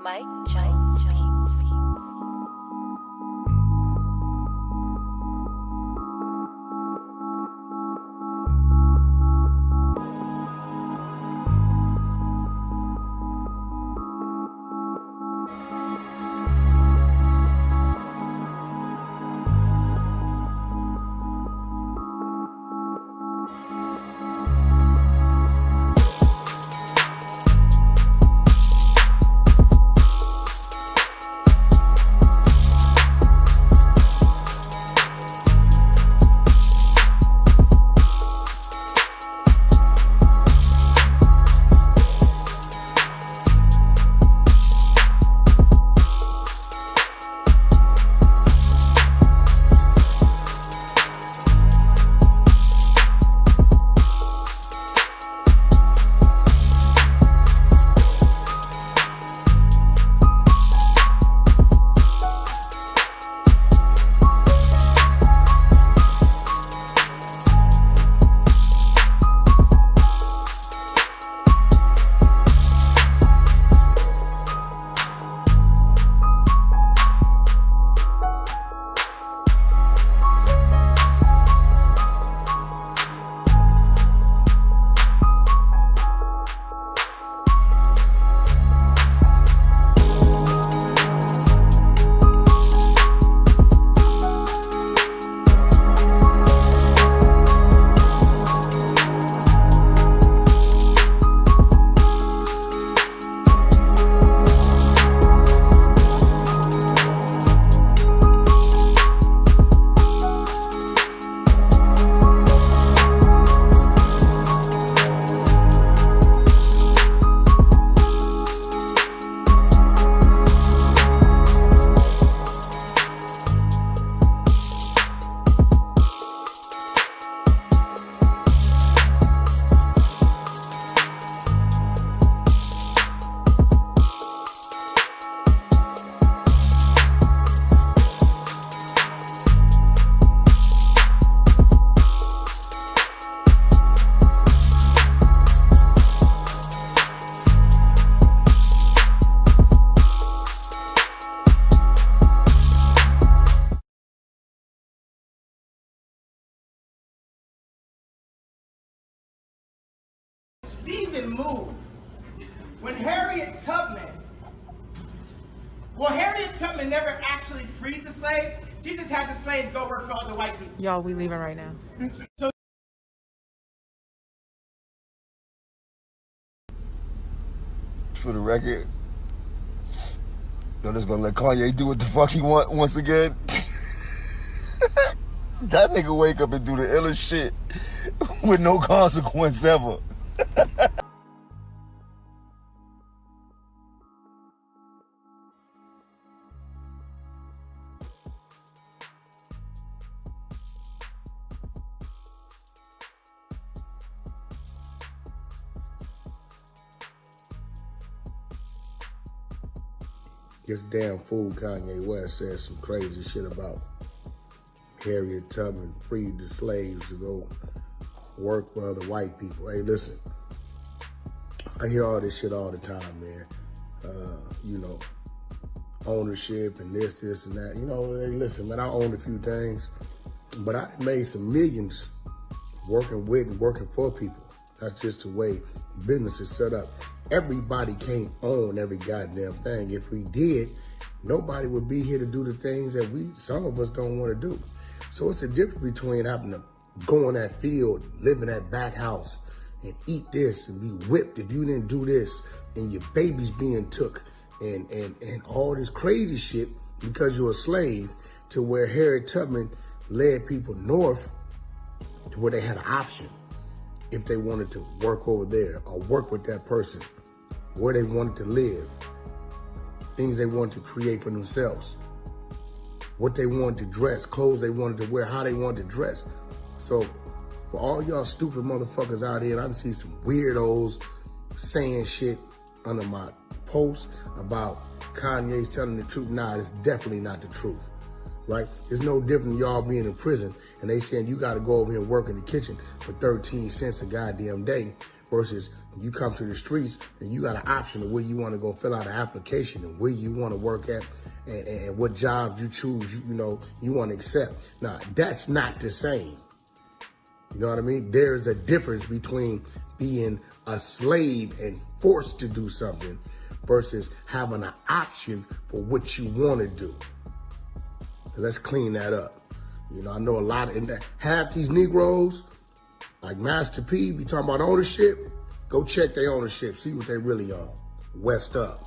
Mike Jones Beatz. Even move. When Harriet Tubman never actually freed the slaves. She just had the slaves go work for other white people. Y'all, we leaving right now. So for the record, I'm just gonna let Kanye do what the fuck he want once again. That nigga wake up and do the illest shit with no consequence ever. This damn fool Kanye West said some crazy shit about Harriet Tubman freed the slaves to go work for other white people. Hey, listen, I hear all this shit all the time, man. You know, ownership and this and that. You know, hey, listen, man, I own a few things, but I made some millions working with and working for people. That's just the way business is set up. Everybody can't own every goddamn thing. If we did, nobody would be here to do the things that some of us don't want to do. So it's a difference between having to go in that field, live in that back house, and eat this and be whipped if you didn't do this, and your baby's being took, and all this crazy shit because you're a slave, to where Harriet Tubman led people north to where they had an option if they wanted to work over there or work with that person, where they wanted to live, things they wanted to create for themselves, what they wanted to dress, clothes they wanted to wear, how they wanted to dress. So for all y'all stupid motherfuckers out here, I see some weirdos saying shit under my post about Kanye's telling the truth. Nah, it's definitely not the truth. right? It's no different than y'all being in prison and they saying you got to go over here and work in the kitchen for 13 cents a goddamn day versus you come to the streets and you got an option of where you want to go fill out an application and where you want to work at and what jobs you choose, you want to accept. Now, that's not the same. You know what I mean? There's a difference between being a slave and forced to do something versus having an option for what you want to do. So let's clean that up. I know a lot of, half these Negroes, like Master P, be talking about ownership. Go check their ownership, see what they really on. West up.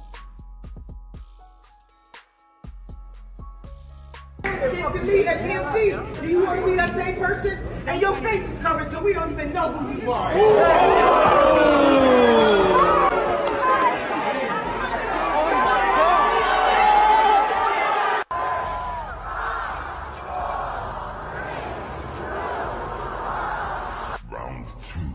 To me, that DMC, do you want to be that same person? And your face is covered, so we don't even know who you are. Round 2.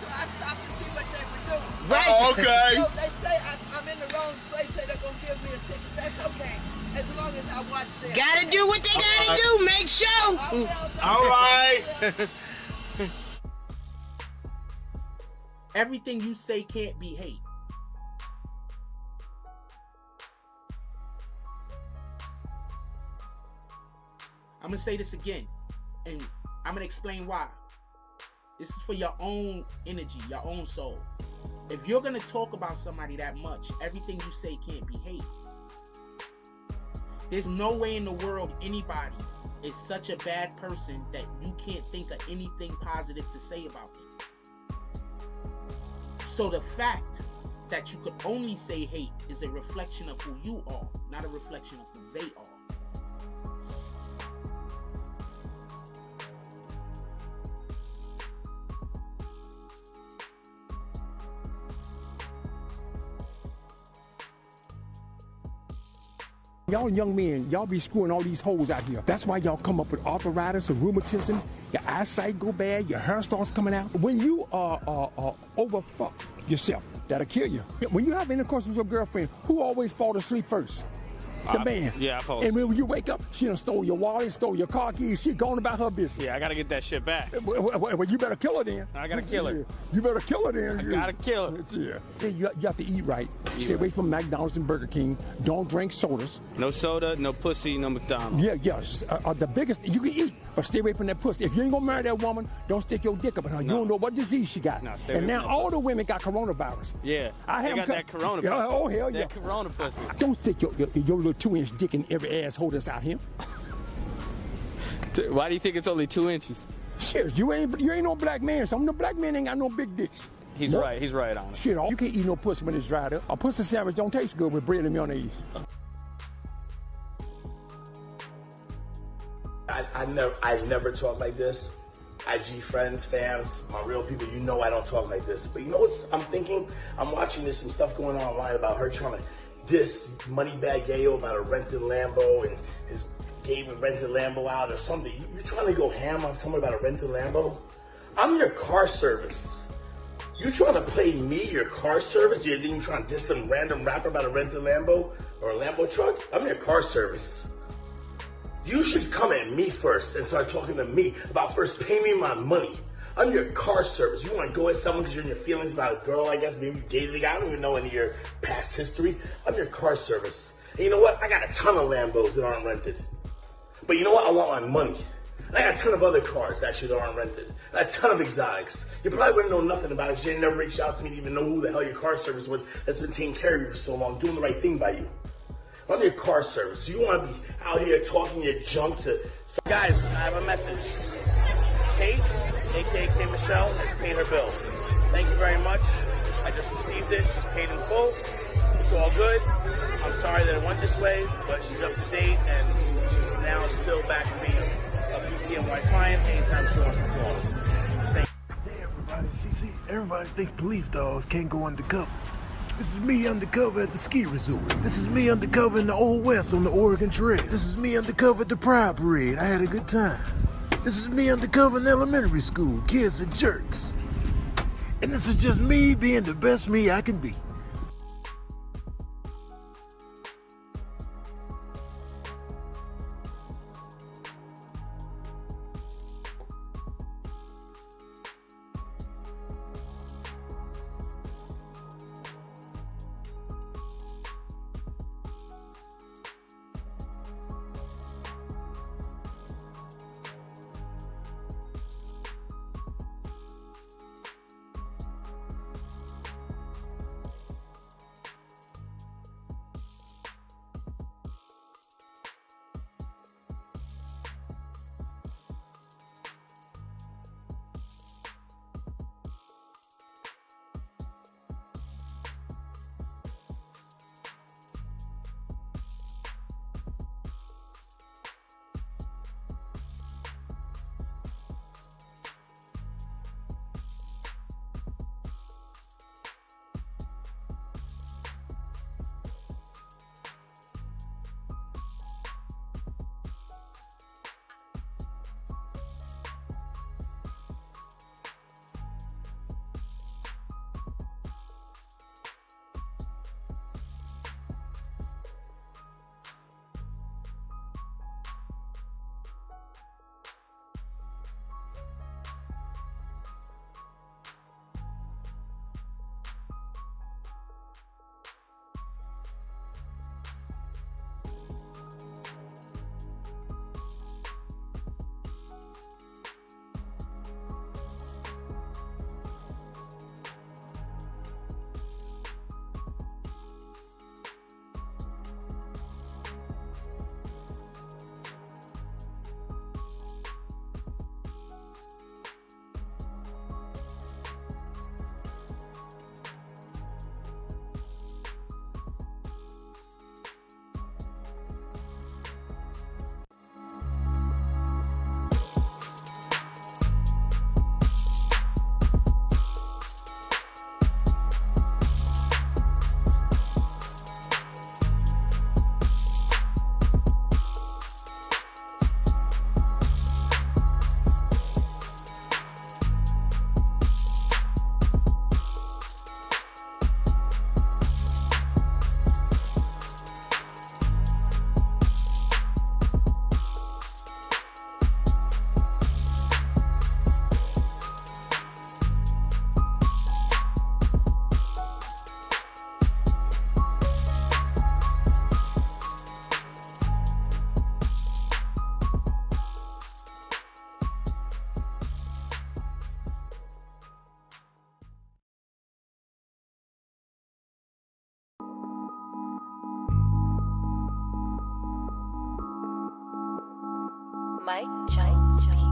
I stopped to see what they were doing. Right. Oh, okay. So they say I'm in the wrong place, say they're going to give me a ticket. That's okay, as long as I watch them. Gotta do what they gotta do, make sure. All right. Everything you say can't be hate. I'm gonna say this again, and I'm gonna explain why. This is for your own energy, your own soul. If you're gonna talk about somebody that much, everything you say can't be hate. There's no way in the world anybody is such a bad person that you can't think of anything positive to say about them. So the fact that you could only say hate is a reflection of who you are, not a reflection of who they are. Y'all young men, y'all be screwing all these hoes out here. That's why y'all come up with arthritis and rheumatism. Your eyesight go bad, your hair starts coming out. When you overfuck yourself, that'll kill you. When you have intercourse with your girlfriend, who always fall asleep first? The man. Yeah, I fall And asleep. when you wake up, she done stole your wallet, stole your car keys, she gone about her business. Yeah, I gotta get that shit back. Well, you better kill her then. I gotta kill her. You better kill her then. I gotta kill her. Yeah. You have to eat right. Stay away from McDonald's and Burger King. Don't drink sodas. No soda, no pussy, no McDonald's. Yeah. The biggest, you can eat, but stay away from that pussy. If you ain't gonna marry that woman, don't stick your dick up in her. You don't know what disease she got. No, stay and away now from all the women got coronavirus. Yeah, I they got that corona pussy. Oh, hell yeah. That corona pussy. Don't stick your little 2-inch dick in every asshole that's out here. Why do you think it's only 2 inches? Shit, you ain't no black man. Some of the black men ain't got no big dicks. He's right on it. Shit, you can't eat no pussy when it's dried up. A pussy sandwich don't taste good with bread and mayonnaise. I never talk like this. IG friends, fans, my real people, you know I don't talk like this. But you know what I'm thinking? I'm watching this some stuff going on online about her trying to diss Moneybag Yayo about a rented Lambo and his gave a rented Lambo out or something. You're trying to go ham on someone about a rented Lambo? I'm your car service. You trying to play me, your car service? You're even trying to diss some random rapper about a rented Lambo or a Lambo truck? I'm your car service. You should come at me first and start talking to me about first pay me my money. I'm your car service. You want to go at someone because you're in your feelings about a girl, I guess, maybe you dated a guy. I don't even know any of your past history. I'm your car service. And you know what? I got a ton of Lambos that aren't rented. But you know what? I want my money. And I got a ton of other cars, actually, that aren't rented. I got a ton of exotics. You probably wouldn't know nothing about it because you didn't never reach out to me to even know who the hell your car service was that's been taking care of you for so long, doing the right thing by you. I'm your car service. So you want to be out here talking your junk to... So guys, I have a message. Kate, a.k.a. K. Michelle, has paid her bill. Thank you very much. I just received it. She's paid in full. It's all good. I'm sorry that it went this way, but she's up to date, and she's now still back to being a PCNY client anytime she wants to call. Thank you. Hey everybody, see, everybody thinks police dogs can't go undercover. This is me undercover at the ski resort. This is me undercover in the Old West on the Oregon Trail. This is me undercover at the Pride Parade. I had a good time. This is me undercover in elementary school. Kids are jerks. And this is just me being the best me I can be. Mike Giants Beats.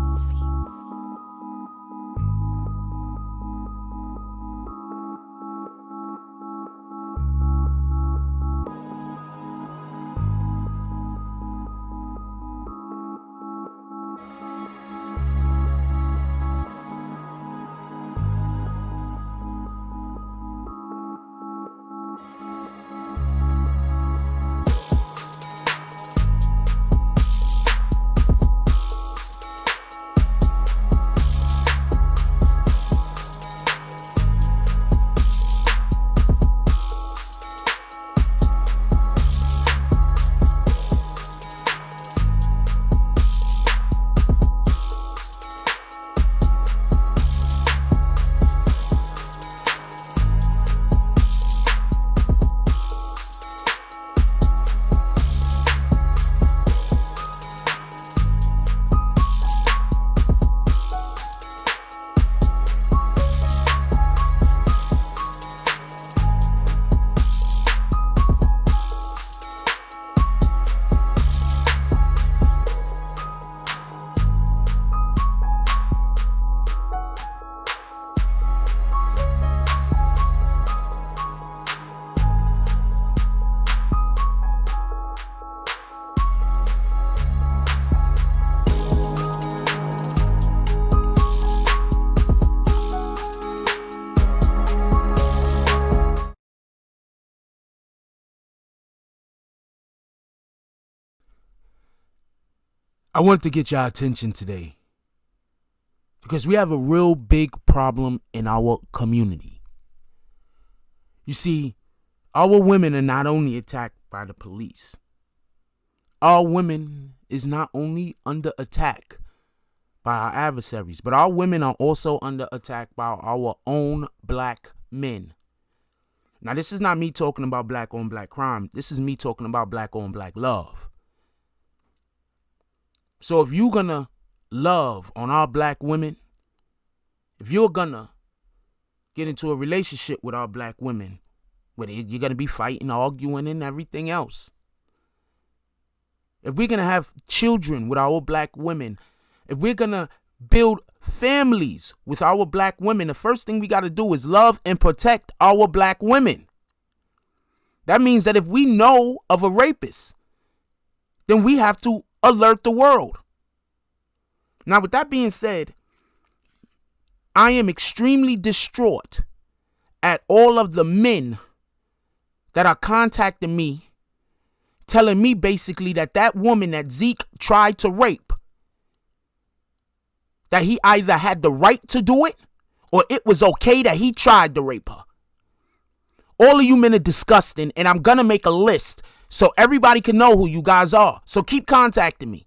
I want to get your attention today because we have a real big problem in our community. You see, our women are not only attacked by the police. Our women is not only under attack by our adversaries, but our women are also under attack by our own black men. Now, this is not me talking about black on black crime. This is me talking about black on black love. So if you're gonna love on our black women, if you're gonna get into a relationship with our black women, where you're gonna be fighting, arguing, and everything else. If we're gonna have children with our black women, if we're gonna build families with our black women, the first thing we gotta do is love and protect our black women. That means that if we know of a rapist, then we have to alert the world. Now, with that being said, I am extremely distraught at all of the men that are contacting me, telling me basically that that woman that Zeke tried to rape, that he either had the right to do it or it was okay that he tried to rape her. All of you men are disgusting, and I'm going to make a list so everybody can know who you guys are. So keep contacting me.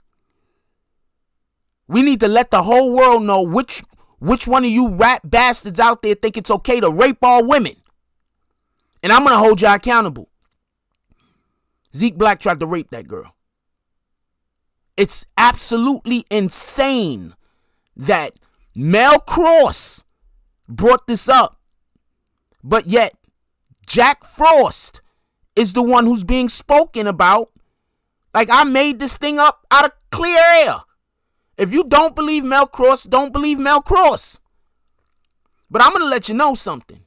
We need to let the whole world know which one of you rat bastards out there think it's okay to rape all women. And I'm going to hold you accountable. Zeke Black tried to rape that girl. It's absolutely insane that Mel Cross brought this up, but yet Jack Frost is the one who's being spoken about. Like I made this thing up out of clear air. If you don't believe Mel Cross, don't believe Mel Cross. But I'm going to let you know something.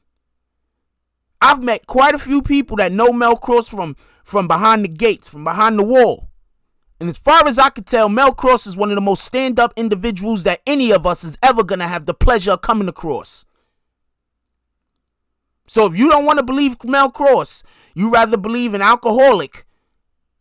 I've met quite a few people that know Mel Cross from behind the gates, from behind the wall. And as far as I can tell, Mel Cross is one of the most stand-up individuals that any of us is ever going to have the pleasure of coming across. So if you don't want to believe Mel Cross, you rather believe an alcoholic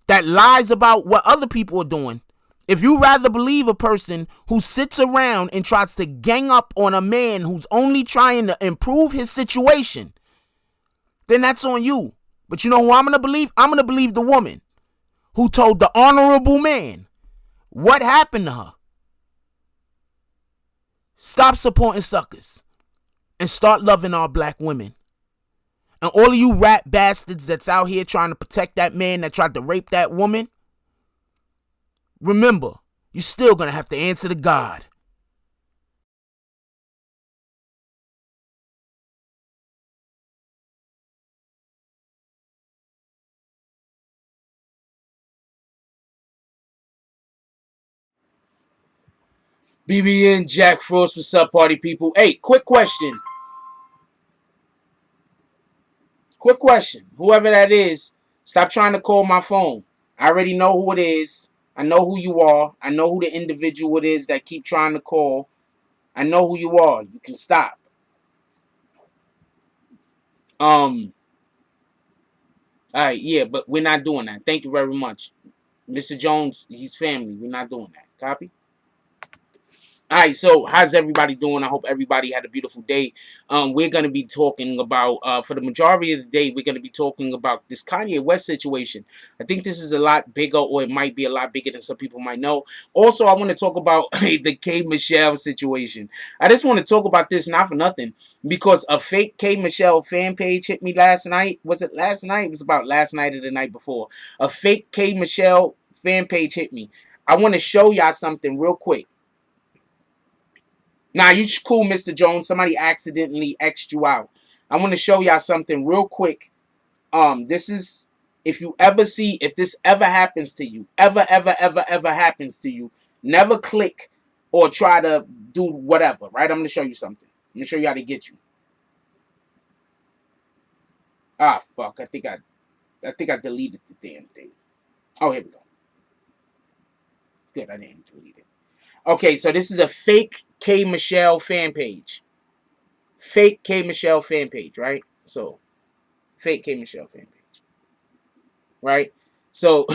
that lies about what other people are doing. If you rather believe a person who sits around and tries to gang up on a man who's only trying to improve his situation, then that's on you. But you know who I'm going to believe? I'm going to believe the woman who told the honorable man what happened to her. Stop supporting suckers and start loving our black women. And all of you rat bastards that's out here trying to protect that man that tried to rape that woman, remember, you're still going to have to answer to God. BBN Jack Frost, what's up, party people? Hey, quick question. Quick question. Whoever that is, stop trying to call my phone. I already know who it is. I know who you are. I know who the individual it is that keep trying to call. I know who you are. You can stop. All right, yeah, but we're not doing that. Thank you very much. Mr. Jones, he's family. We're not doing that. Copy? All right, so how's everybody doing? I hope everybody had a beautiful day. We're going to be talking about, for the majority of the day, we're going to be talking about this Kanye West situation. I think this is a lot bigger, or it might be a lot bigger than some people might know. Also, I want to talk about the K. Michelle situation. I just want to talk about this, not for nothing, because a fake K. Michelle fan page hit me last night. Was it last night? It was about last night or the night before. A fake K. Michelle fan page hit me. I want to show y'all something real quick. Now, you cool, Mr. Jones. Somebody accidentally X'd you out. I want to show y'all something real quick. This is, if this ever happens to you, ever happens to you, never click or try to do whatever, right? I'm going to show you something. I'm going to show you how to get you. Ah, fuck. I think I deleted the damn thing. Oh, here we go. Good, I didn't delete it. Okay, so this is a fake K. Michelle fan page. Fake K. Michelle fan page, right? So, fake K. Michelle fan page. Right? So,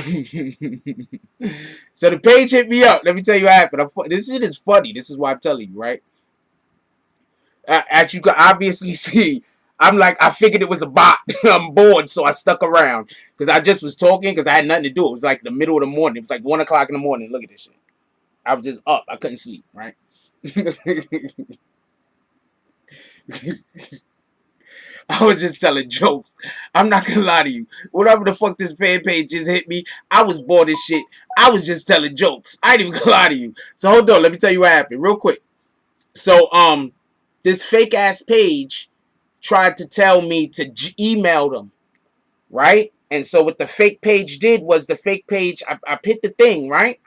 so the page hit me up. Let me tell you what happened. This shit is funny. This is why I'm telling you, right? As you can obviously see, I'm like, I figured it was a bot. I'm bored, so I stuck around. Because I just was talking because I had nothing to do. It was like the middle of the morning. It was like 1 o'clock in the morning. Look at this shit. I was just up. I couldn't sleep, right? I was just telling jokes. I'm not gonna lie to you. Whatever the fuck this fan page just hit me, I was bored as shit. I was just telling jokes. I ain't even gonna lie to you. So hold on, let me tell you what happened real quick. So this fake ass page tried to tell me to email them, right? And so what the fake page did was the fake page, I hit the thing, right?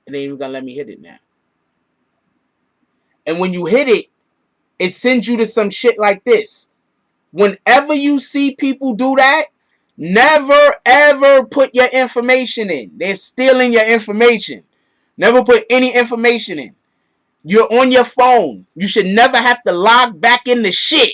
It ain't even gonna let me hit it now. And when you hit it, it sends you to some shit like this. Whenever you see people do that, never ever put your information in. They're stealing your information. Never put any information in. You're on your phone. You should never have to log back in the shit.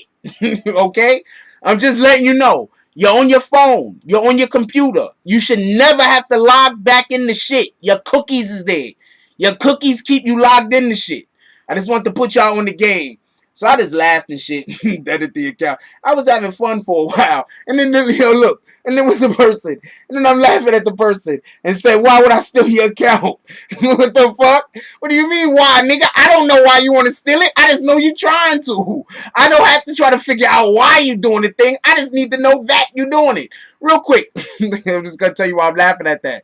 Okay? I'm just letting you know. You're on your phone. You're on your computer. You should never have to log back in the shit. Your cookies is there. Your cookies keep you logged in the shit. I just want to put y'all on the game. So I just laughed and shit. Edited the account. I was having fun for a while. And then, look. And then with the person. And then I'm laughing at the person. And say, why would I steal your account? What the fuck? What do you mean, why, nigga? I don't know why you want to steal it. I just know you trying to. I don't have to try to figure out why you doing the thing. I just need to know that you doing it. Real quick. I'm just going to tell you why I'm laughing at that.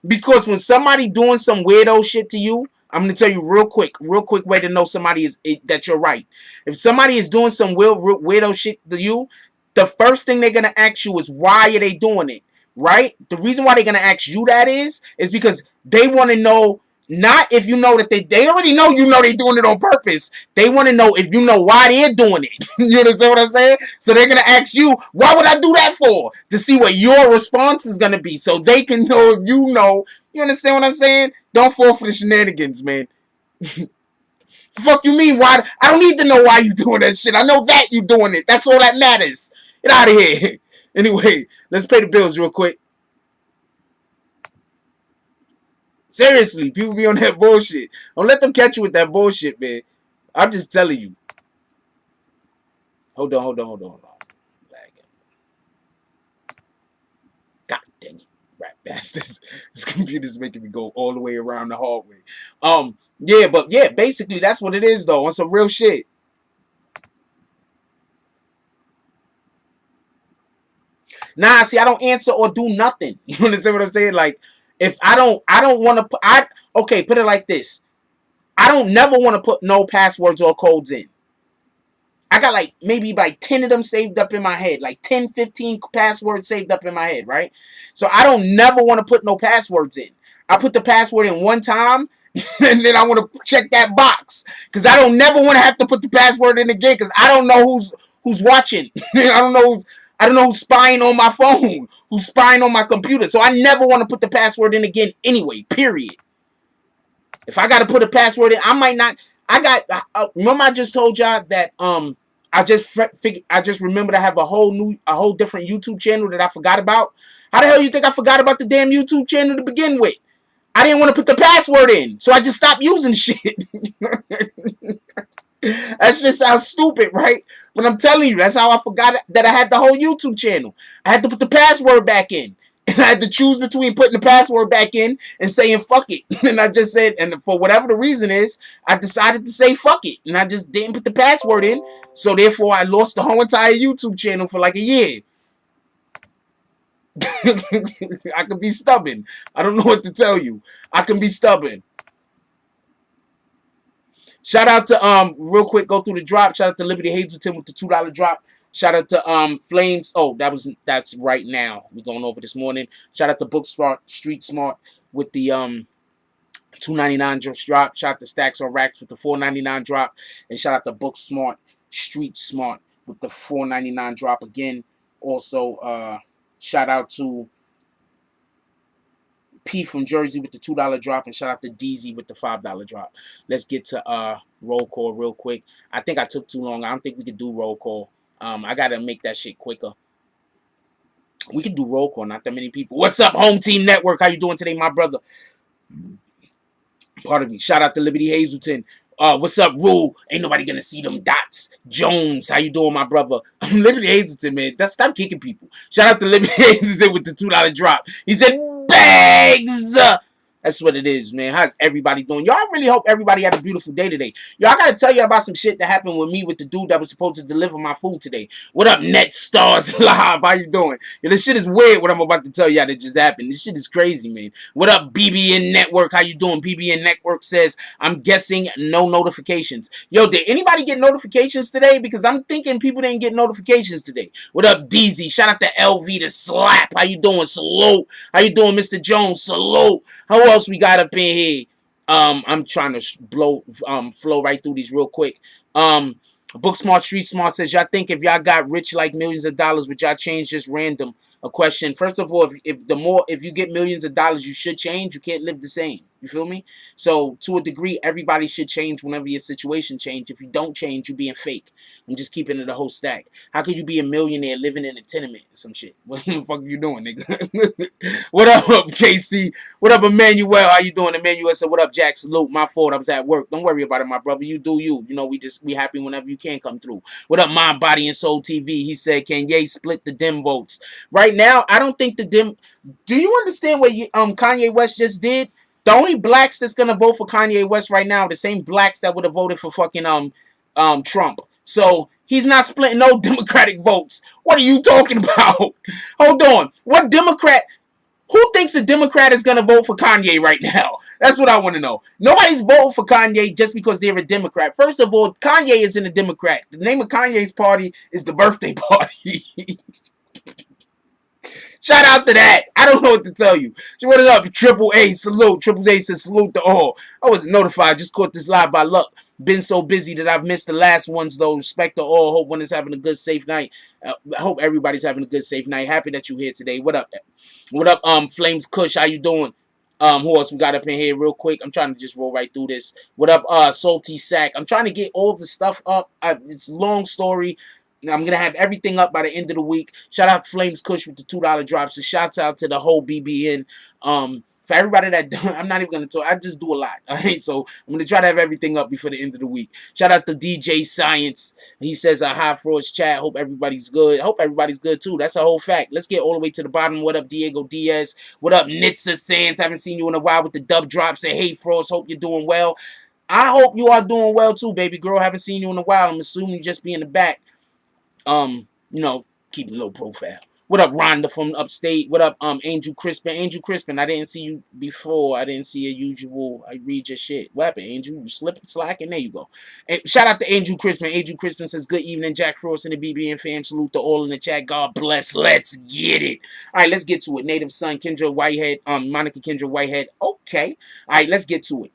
Because when somebody doing some weirdo shit to you, I'm going to tell you real quick way to know somebody is that you're right. If somebody is doing some weirdo shit to you, the first thing they're going to ask you is, why are they doing it? Right? The reason why they're going to ask you that is because they want to know, not if you know that they already know they're doing it on purpose. They want to know if you know why they're doing it. You understand what I'm saying? So they're going to ask you, why would I do that for? To see what your response is going to be. So they can know if you know. You understand what I'm saying? Don't fall for the shenanigans, man. Fuck you mean? Why? I don't need to know why you doing that shit. I know that you doing it. That's all that matters. Get out of here. Anyway, let's pay the bills real quick. Seriously, people be on that bullshit. Don't let them catch you with that bullshit, man. I'm just telling you. Hold on. God dang it. Rat bastards. This computer's making me go all the way around the hallway. Yeah, basically that's what it is though, on some real shit. Nah, see, I don't answer or do nothing. You understand what I'm saying? Like, if I don't want to put, okay, put it like this. I don't never want to put no passwords or codes in. I got maybe 10 of them saved up in my head. Like 10, 15 passwords saved up in my head, right? So I don't never want to put no passwords in. I put the password in one time, and then I want to check that box. Because I don't never want to have to put the password in again, because I don't know who's watching. I don't know who's spying on my phone, who's spying on my computer. So I never want to put the password in again anyway, period. If I got to put a password in, I might not. Remember I just told y'all that I just remembered I have a whole different YouTube channel that I forgot about. How the hell you think I forgot about the damn YouTube channel to begin with? I didn't want to put the password in, so I just stopped using shit. That just sounds stupid, right? But I'm telling you, that's how I forgot that I had the whole YouTube channel. I had to put the password back in. And I had to choose between putting the password back in and saying fuck it. And I just said, and for whatever the reason is, I decided to say fuck it. And I just didn't put the password in. So therefore, I lost the whole entire YouTube channel for like a year. I can be stubborn. I don't know what to tell you. I can be stubborn. Shout out to real quick, go through the drop. Shout out to Liberty Hazelton with the $2 drop. Shout out to Flames. Oh, that's right now. We're going over this morning. Shout out to Book Smart, Street Smart with the $2.99 drop. Shout out to Stacks on Racks with the $4.99 drop. And shout out to Book Smart, Street Smart with the $4.99 drop again. Also, shout out to P from Jersey with the $2 drop, and shout out to DZ with the $5 drop. Let's get to roll call real quick. I think I took too long. I don't think we could do roll call. I gotta make that shit quicker. We can do roll call, not that many people. What's up, Home Team Network? How you doing today, my brother? Pardon me. Shout out to Liberty Hazelton. What's up, Rule? Ain't nobody gonna see them dots. Jones, how you doing, my brother? Liberty Hazelton, man. Stop kicking people. Shout out to Liberty Hazelton with the $2 drop. He said, bags! That's what it is, man. How's everybody doing? Y'all really hope everybody had a beautiful day today. Y'all, I gotta tell you about some shit that happened with me with the dude that was supposed to deliver my food today. What up, Net Stars Live? How you doing? Yeah, this shit is weird what I'm about to tell y'all that just happened. This shit is crazy, man. What up, BBN Network? How you doing? BBN Network says, I'm guessing no notifications. Yo, did anybody get notifications today? Because I'm thinking people didn't get notifications today. What up, DZ? Shout out to LV to Slap. How you doing? Salute. How you doing, Mr. Jones? Salute. How else we got up in here? I'm trying to flow right through these real quick. Book Smart Street Smart says, y'all think if y'all got rich like millions of dollars, would y'all change just random? A question. First of all, if you get millions of dollars, you should change. You can't live the same. You feel me? So to a degree, everybody should change whenever your situation change. If you don't change, you being fake. I'm just keeping it a whole stack. How could you be a millionaire living in a tenement or some shit? What the fuck are you doing, nigga? What up, KC? What up, Emmanuel? How you doing? Emmanuel said, what up, Jack? Salute. My fault. I was at work. Don't worry about it, my brother. You do you. You know, we happy whenever you can come through. What up, Mind, Body, and Soul TV? He said, can Ye split the dim votes? Right now, I don't think the dim... Do you understand what Kanye West just did? The only blacks that's gonna vote for Kanye West right now are the same blacks that would have voted for fucking Trump. So he's not splitting no Democratic votes. What are you talking about? Hold on. What Democrat? Who thinks a Democrat is gonna vote for Kanye right now? That's what I want to know. Nobody's voting for Kanye just because they're a Democrat. First of all, Kanye isn't a Democrat. The name of Kanye's party is the birthday party. Shout out to that. I don't know what to tell you. What is up? Triple A, salute. Triple A says salute to all. I wasn't notified. Just caught this live by luck. Been so busy that I've missed the last ones, though. Respect to all. Hope one is having a good, safe night. I hope everybody's having a good, safe night. Happy that you're here today. What up? What up, Flames Kush? How you doing? Who else we got up in here real quick? I'm trying to just roll right through this. What up, Salty Sack? I'm trying to get all the stuff up. It's a long story. I'm going to have everything up by the end of the week. Shout out to Flames Kush with the $2 drops. And shouts out to the whole BBN. For everybody that I'm not even going to talk. I just do a lot. All right? So I'm going to try to have everything up before the end of the week. Shout out to DJ Science. He says, hi, Frost chat. Hope everybody's good. Hope everybody's good, too. That's a whole fact. Let's get all the way to the bottom. What up, Diego Diaz? What up, Nitsa Sands? Haven't seen you in a while with the dub drops. Say, hey, Frost. Hope you're doing well. I hope you are doing well, too, baby girl. Haven't seen you in a while. I'm assuming you just be in the back. You know, keeping low profile. What up, Rhonda from upstate? What up, Angel Crispin? Angel Crispin, I didn't see you before. I didn't see your usual. I read your shit. What happened, Angel? You slipping, slacking? There you go. And shout out to Angel Crispin. Angel Crispin says, good evening, Jack Frost and the BBN fam. Salute to all in the chat. God bless. Let's get it. All right, let's get to it. Native Son, Kendra Whitehead, Monica Kendra Whitehead. Okay. All right, let's get to it.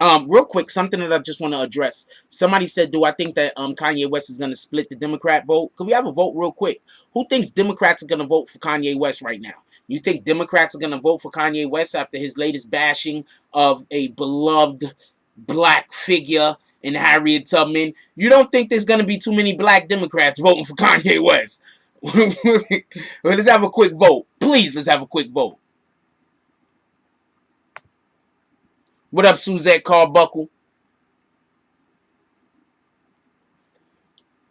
Real quick, something that I just want to address. Somebody said, do I think that Kanye West is going to split the Democrat vote? Could we have a vote real quick? Who thinks Democrats are going to vote for Kanye West right now? You think Democrats are going to vote for Kanye West after his latest bashing of a beloved black figure in Harriet Tubman? You don't think there's going to be too many black Democrats voting for Kanye West? Well, let's have a quick vote. Please, let's have a quick vote. What up, Suzette Carbuckle?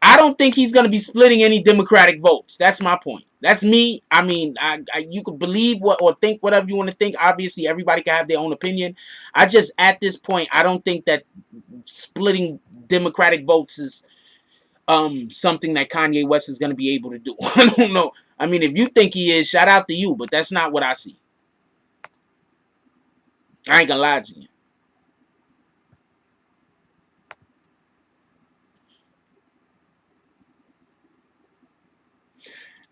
I don't think he's going to be splitting any Democratic votes. That's my point. That's me. I mean, you could believe what or think whatever you want to think. Obviously, everybody can have their own opinion. I just, at this point, I don't think that splitting Democratic votes is something that Kanye West is going to be able to do. I don't know. I mean, if you think he is, shout out to you, but that's not what I see. I ain't gonna lie to you.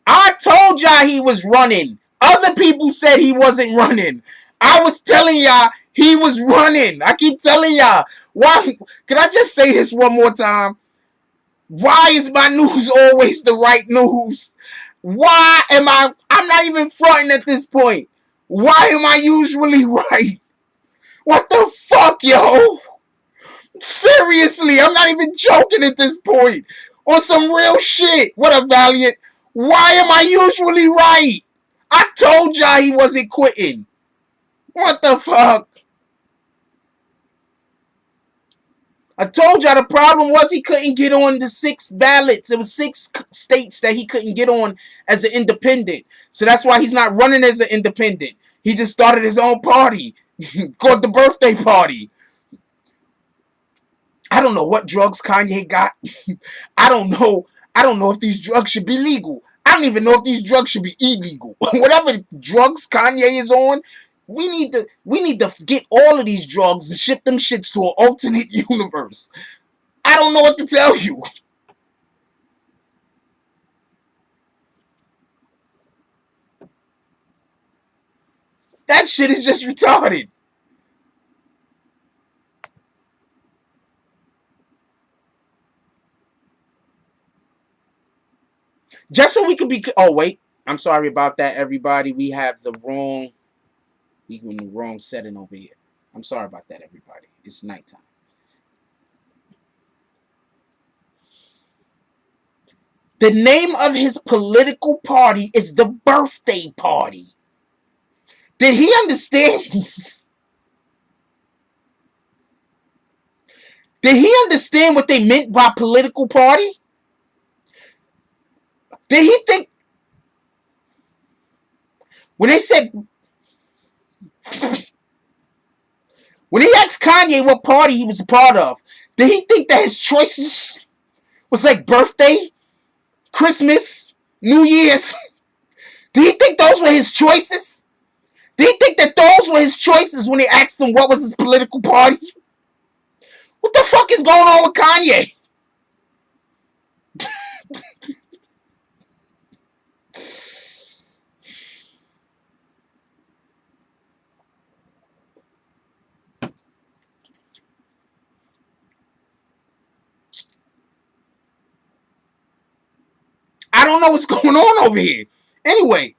I told y'all he was running. Other people said he wasn't running. I was telling y'all he was running. I keep telling y'all. Why? Can I just say this one more time? Why is my news always the right news? Why am I'm not even fronting at this point. Why am I usually right? What the fuck, yo? Seriously, I'm not even joking at this point. On some real shit. What up, Valiant? Why am I usually right? I told y'all he wasn't quitting. What the fuck? I told y'all the problem was he couldn't get on the 6 ballots. It was 6 states that he couldn't get on as an independent. So that's why he's not running as an independent. He just started his own party. Called the birthday party. I don't know what drugs Kanye got. I don't know if these drugs should be legal. I don't even know if these drugs should be illegal. Whatever drugs Kanye is on, we need to get all of these drugs and ship them shits to an alternate universe. I don't know what to tell you. That shit is just retarded. Just so we could be... Oh, wait. I'm sorry about that, everybody. We have the wrong... We in the wrong setting over here. I'm sorry about that, everybody. It's nighttime. The name of his political party is the Birthday Party. Did he understand? Did he understand what they meant by political party? Did he think... When they said... When he asked Kanye what party he was a part of, did he think that his choices was like birthday, Christmas, New Year's? Did he think those were his choices? Did he think that those were his choices when they asked him what was his political party? What the fuck is going on with Kanye? I don't know what's going on over here. Anyway,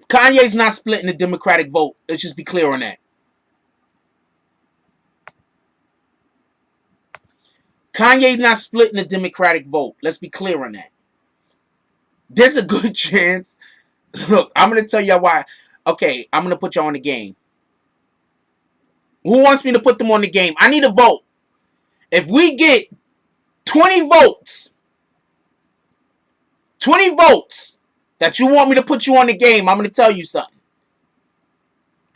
Kanye's not splitting the Democratic vote. Let's just be clear on that. Kanye's not splitting the Democratic vote. Let's be clear on that. There's a good chance. Look, I'm going to tell y'all why. Okay, I'm going to put y'all on the game. Who wants me to put them on the game? I need a vote. If we get 20 votes... 20 votes that you want me to put you on the game, I'm going to tell you something.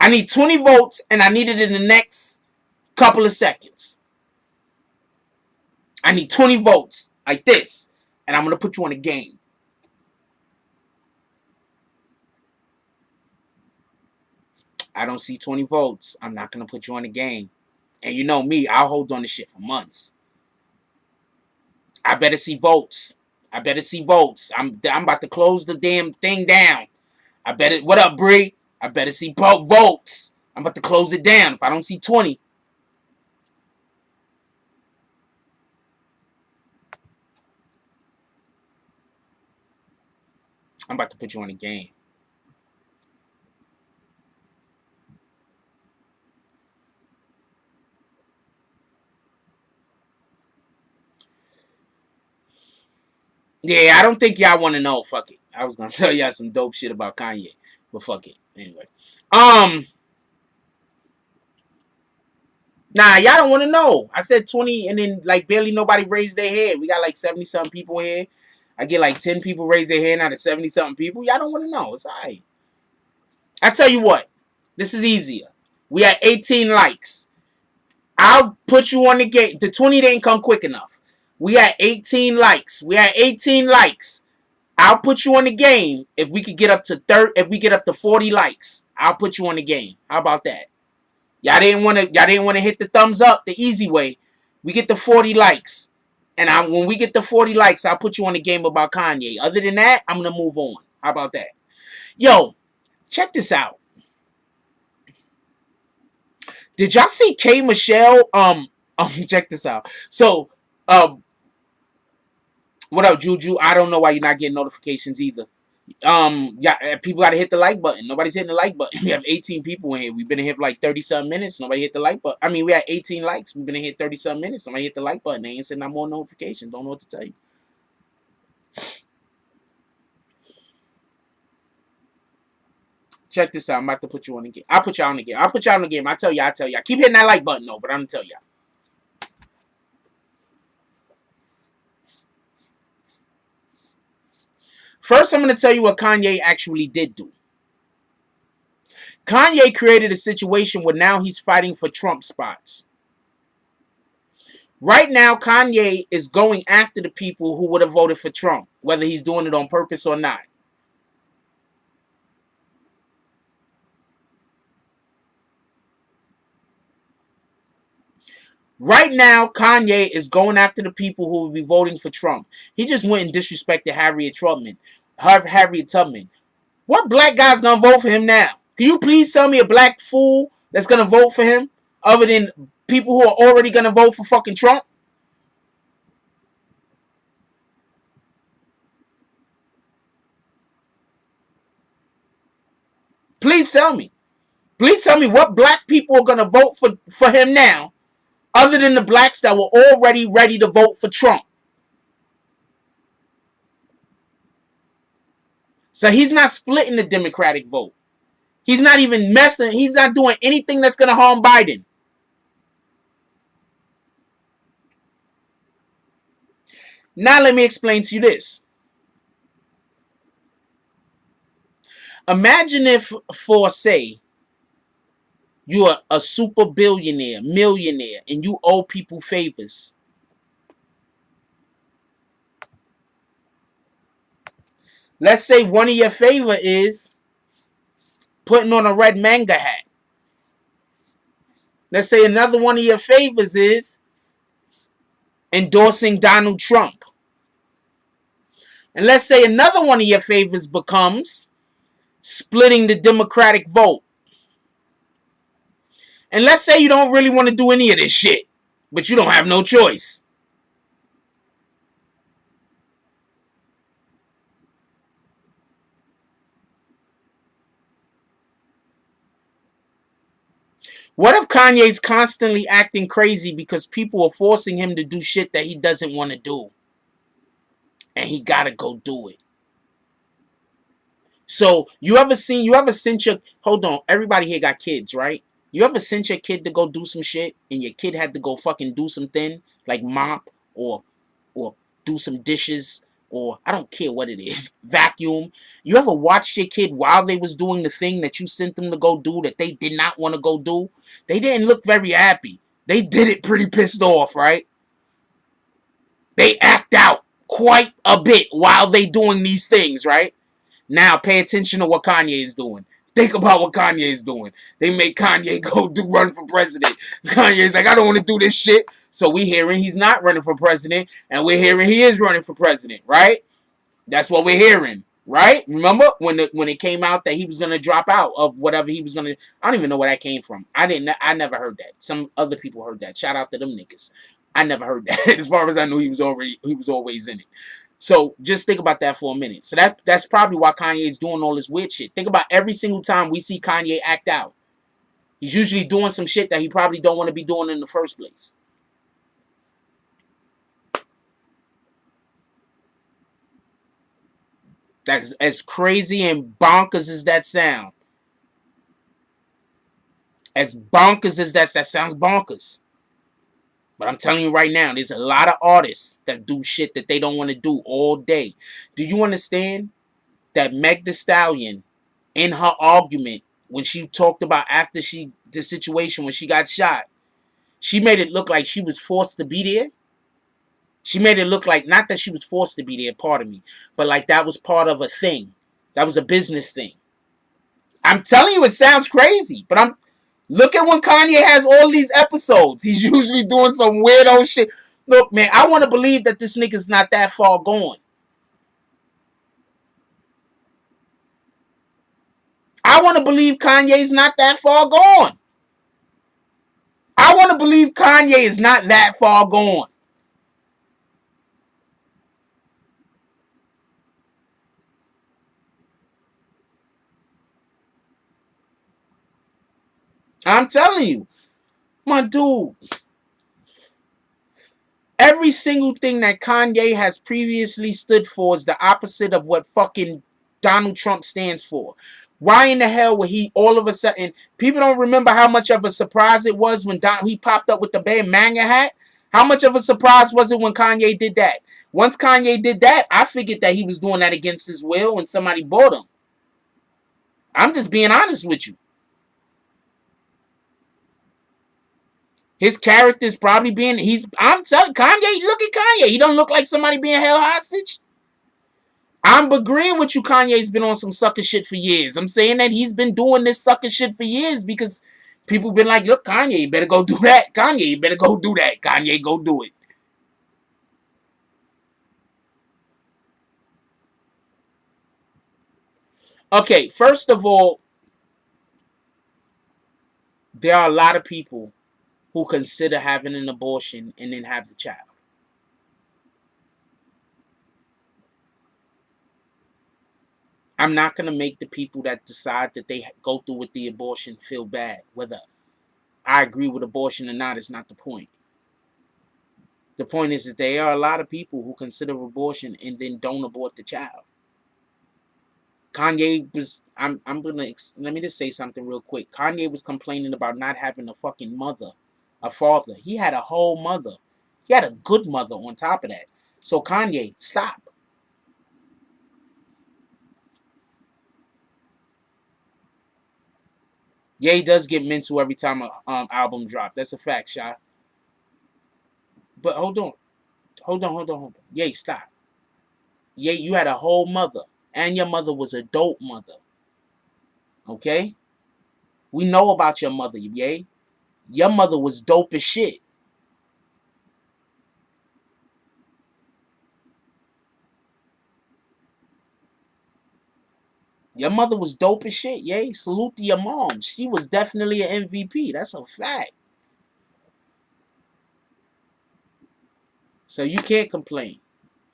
I need 20 votes, and I need it in the next couple of seconds. I need 20 votes like this, and I'm going to put you on the game. I don't see 20 votes. I'm not going to put you on the game. And you know me, I'll hold on to shit for months. I better see votes. I better see votes. I'm about to close the damn thing down. I better... What up, Bree? I better see votes. I'm about to close it down if I don't see 20. I'm about to put you on the game. Yeah, I don't think y'all want to know. Fuck it. I was going to tell y'all some dope shit about Kanye. But fuck it. Anyway. Nah, y'all don't want to know. I said 20 and then like barely nobody raised their hand. We got like 70-something people here. I get like 10 people raise their hand out of 70-something people. Y'all don't want to know. It's all right. I tell you what. This is easier. We had 18 likes. I'll put you on the game. The 20 didn't come quick enough. We had 18 likes. We had 18 likes. I'll put you on the game if we could get up to 30. If we get up to 40 likes, I'll put you on the game. How about that? Y'all didn't want to hit the thumbs up the easy way. We get the 40 likes, and when we get the 40 likes, I'll put you on the game about Kanye. Other than that, I'm gonna move on. How about that? Yo, check this out. Did y'all see K Michelle? Check this out. So, what up, Juju? I don't know why you're not getting notifications either. Yeah, people gotta hit the like button. Nobody's hitting the like button. We have 18 people in here. We've been in here for like 30-some minutes. Nobody hit the like button. I mean, we had 18 likes. We've been in here 30-some minutes. Nobody hit the like button. They ain't sending out more notifications. Don't know what to tell you. Check this out. I'm about to put you on the game. I'll put y'all on the game. I'll put y'all on the game. I tell y'all. Keep hitting that like button though, but I'm gonna tell y'all. First, I'm going to tell you what Kanye actually did do. Kanye created a situation where now he's fighting for Trump spots. Right now, Kanye is going after the people who would have voted for Trump, whether he's doing it on purpose or not. Right now, Kanye is going after the people who will be voting for Trump. He just went and disrespected Harriet Tubman. What black guy's gonna vote for him now? Can you please tell me a black fool that's gonna vote for him other than people who are already gonna vote for fucking Trump? Please tell me. Please tell me what black people are gonna vote for him now other than the blacks that were already ready to vote for Trump. So he's not splitting the Democratic vote. He's not even messing. He's not doing anything that's going to harm Biden. Now let me explain to you this. Imagine if, for say, you're a super billionaire, millionaire, and you owe people favors. Let's say one of your favor is putting on a red manga hat. Let's say another one of your favors is endorsing Donald Trump. And let's say another one of your favors becomes splitting the Democratic vote. And let's say you don't really want to do any of this shit, but you don't have no choice. What if Kanye's constantly acting crazy because people are forcing him to do shit that he doesn't want to do? And he gotta go do it. So, you ever sent your, hold on, everybody here got kids, right? You ever sent your kid to go do some shit and your kid had to go fucking do something like mop or do some dishes or I don't care what it is, vacuum. You ever watched your kid while they was doing the thing that you sent them to go do that they did not want to go do? They didn't look very happy. They did it pretty pissed off, right? They act out quite a bit while they doing these things, right? Now pay attention to what Kanye is doing. Think about what Kanye is doing. They make Kanye go run for president. Kanye's like, I don't want to do this shit. So we hearing he's not running for president, and we're hearing he is running for president, right? That's what we're hearing, right? Remember when it came out that he was gonna drop out of whatever he was gonna. I don't even know where that came from. I never heard that. Some other people heard that. Shout out to them niggas. I never heard that. As far as I knew, he was always in it. So just think about that for a minute. So that's probably why Kanye's doing all this weird shit. Think about every single time we see Kanye act out. He's usually doing some shit that he probably don't want to be doing in the first place. That's as crazy and bonkers as that sound. As bonkers as that sounds bonkers. But I'm telling you right now, there's a lot of artists that do shit that they don't want to do all day. Do you understand that Meg Thee Stallion, in her argument, when she talked about after the situation when she got shot, she made it look like she was forced to be there? She made it look like, not that she was forced to be there, pardon me, but like that was part of a thing. That was a business thing. I'm telling you, it sounds crazy, but look at when Kanye has all these episodes. He's usually doing some weirdo shit. Look, man, I want to believe that this nigga's not that far gone. I want to believe Kanye's not that far gone. I want to believe Kanye is not that far gone. I'm telling you, my dude. Every single thing that Kanye has previously stood for is the opposite of what fucking Donald Trump stands for. Why in the hell would he all of a sudden... People don't remember how much of a surprise it was when he popped up with the band Manga hat. How much of a surprise was it when Kanye did that? Once Kanye did that, I figured that he was doing that against his will and somebody bought him. I'm just being honest with you. His character's probably being... I'm telling Kanye, look at Kanye. He don't look like somebody being held hostage. I'm agreeing with you. Kanye's been on some sucker shit for years. I'm saying that he's been doing this sucker shit for years because people been like, look, Kanye, you better go do that. Kanye, you better go do that. Kanye, go do it. Okay, first of all, there are a lot of people who consider having an abortion and then have the child. I'm not going to make the people that decide that they go through with the abortion feel bad. Whether I agree with abortion or not is not the point. The point is that there are a lot of people who consider abortion and then don't abort the child. Kanye was, let me just say something real quick. Kanye was complaining about not having a fucking mother, a father. He had a whole mother. He had a good mother on top of that. So Kanye, stop. Ye does get mental every time a album drop. That's a fact, Sha. But hold on. Ye, stop. Ye, you had a whole mother. And your mother was a dope mother. Okay? We know about your mother, Ye. Your mother was dope as shit. Your mother was dope as shit, Ye. Salute to your mom. She was definitely an MVP. That's a fact. So you can't complain.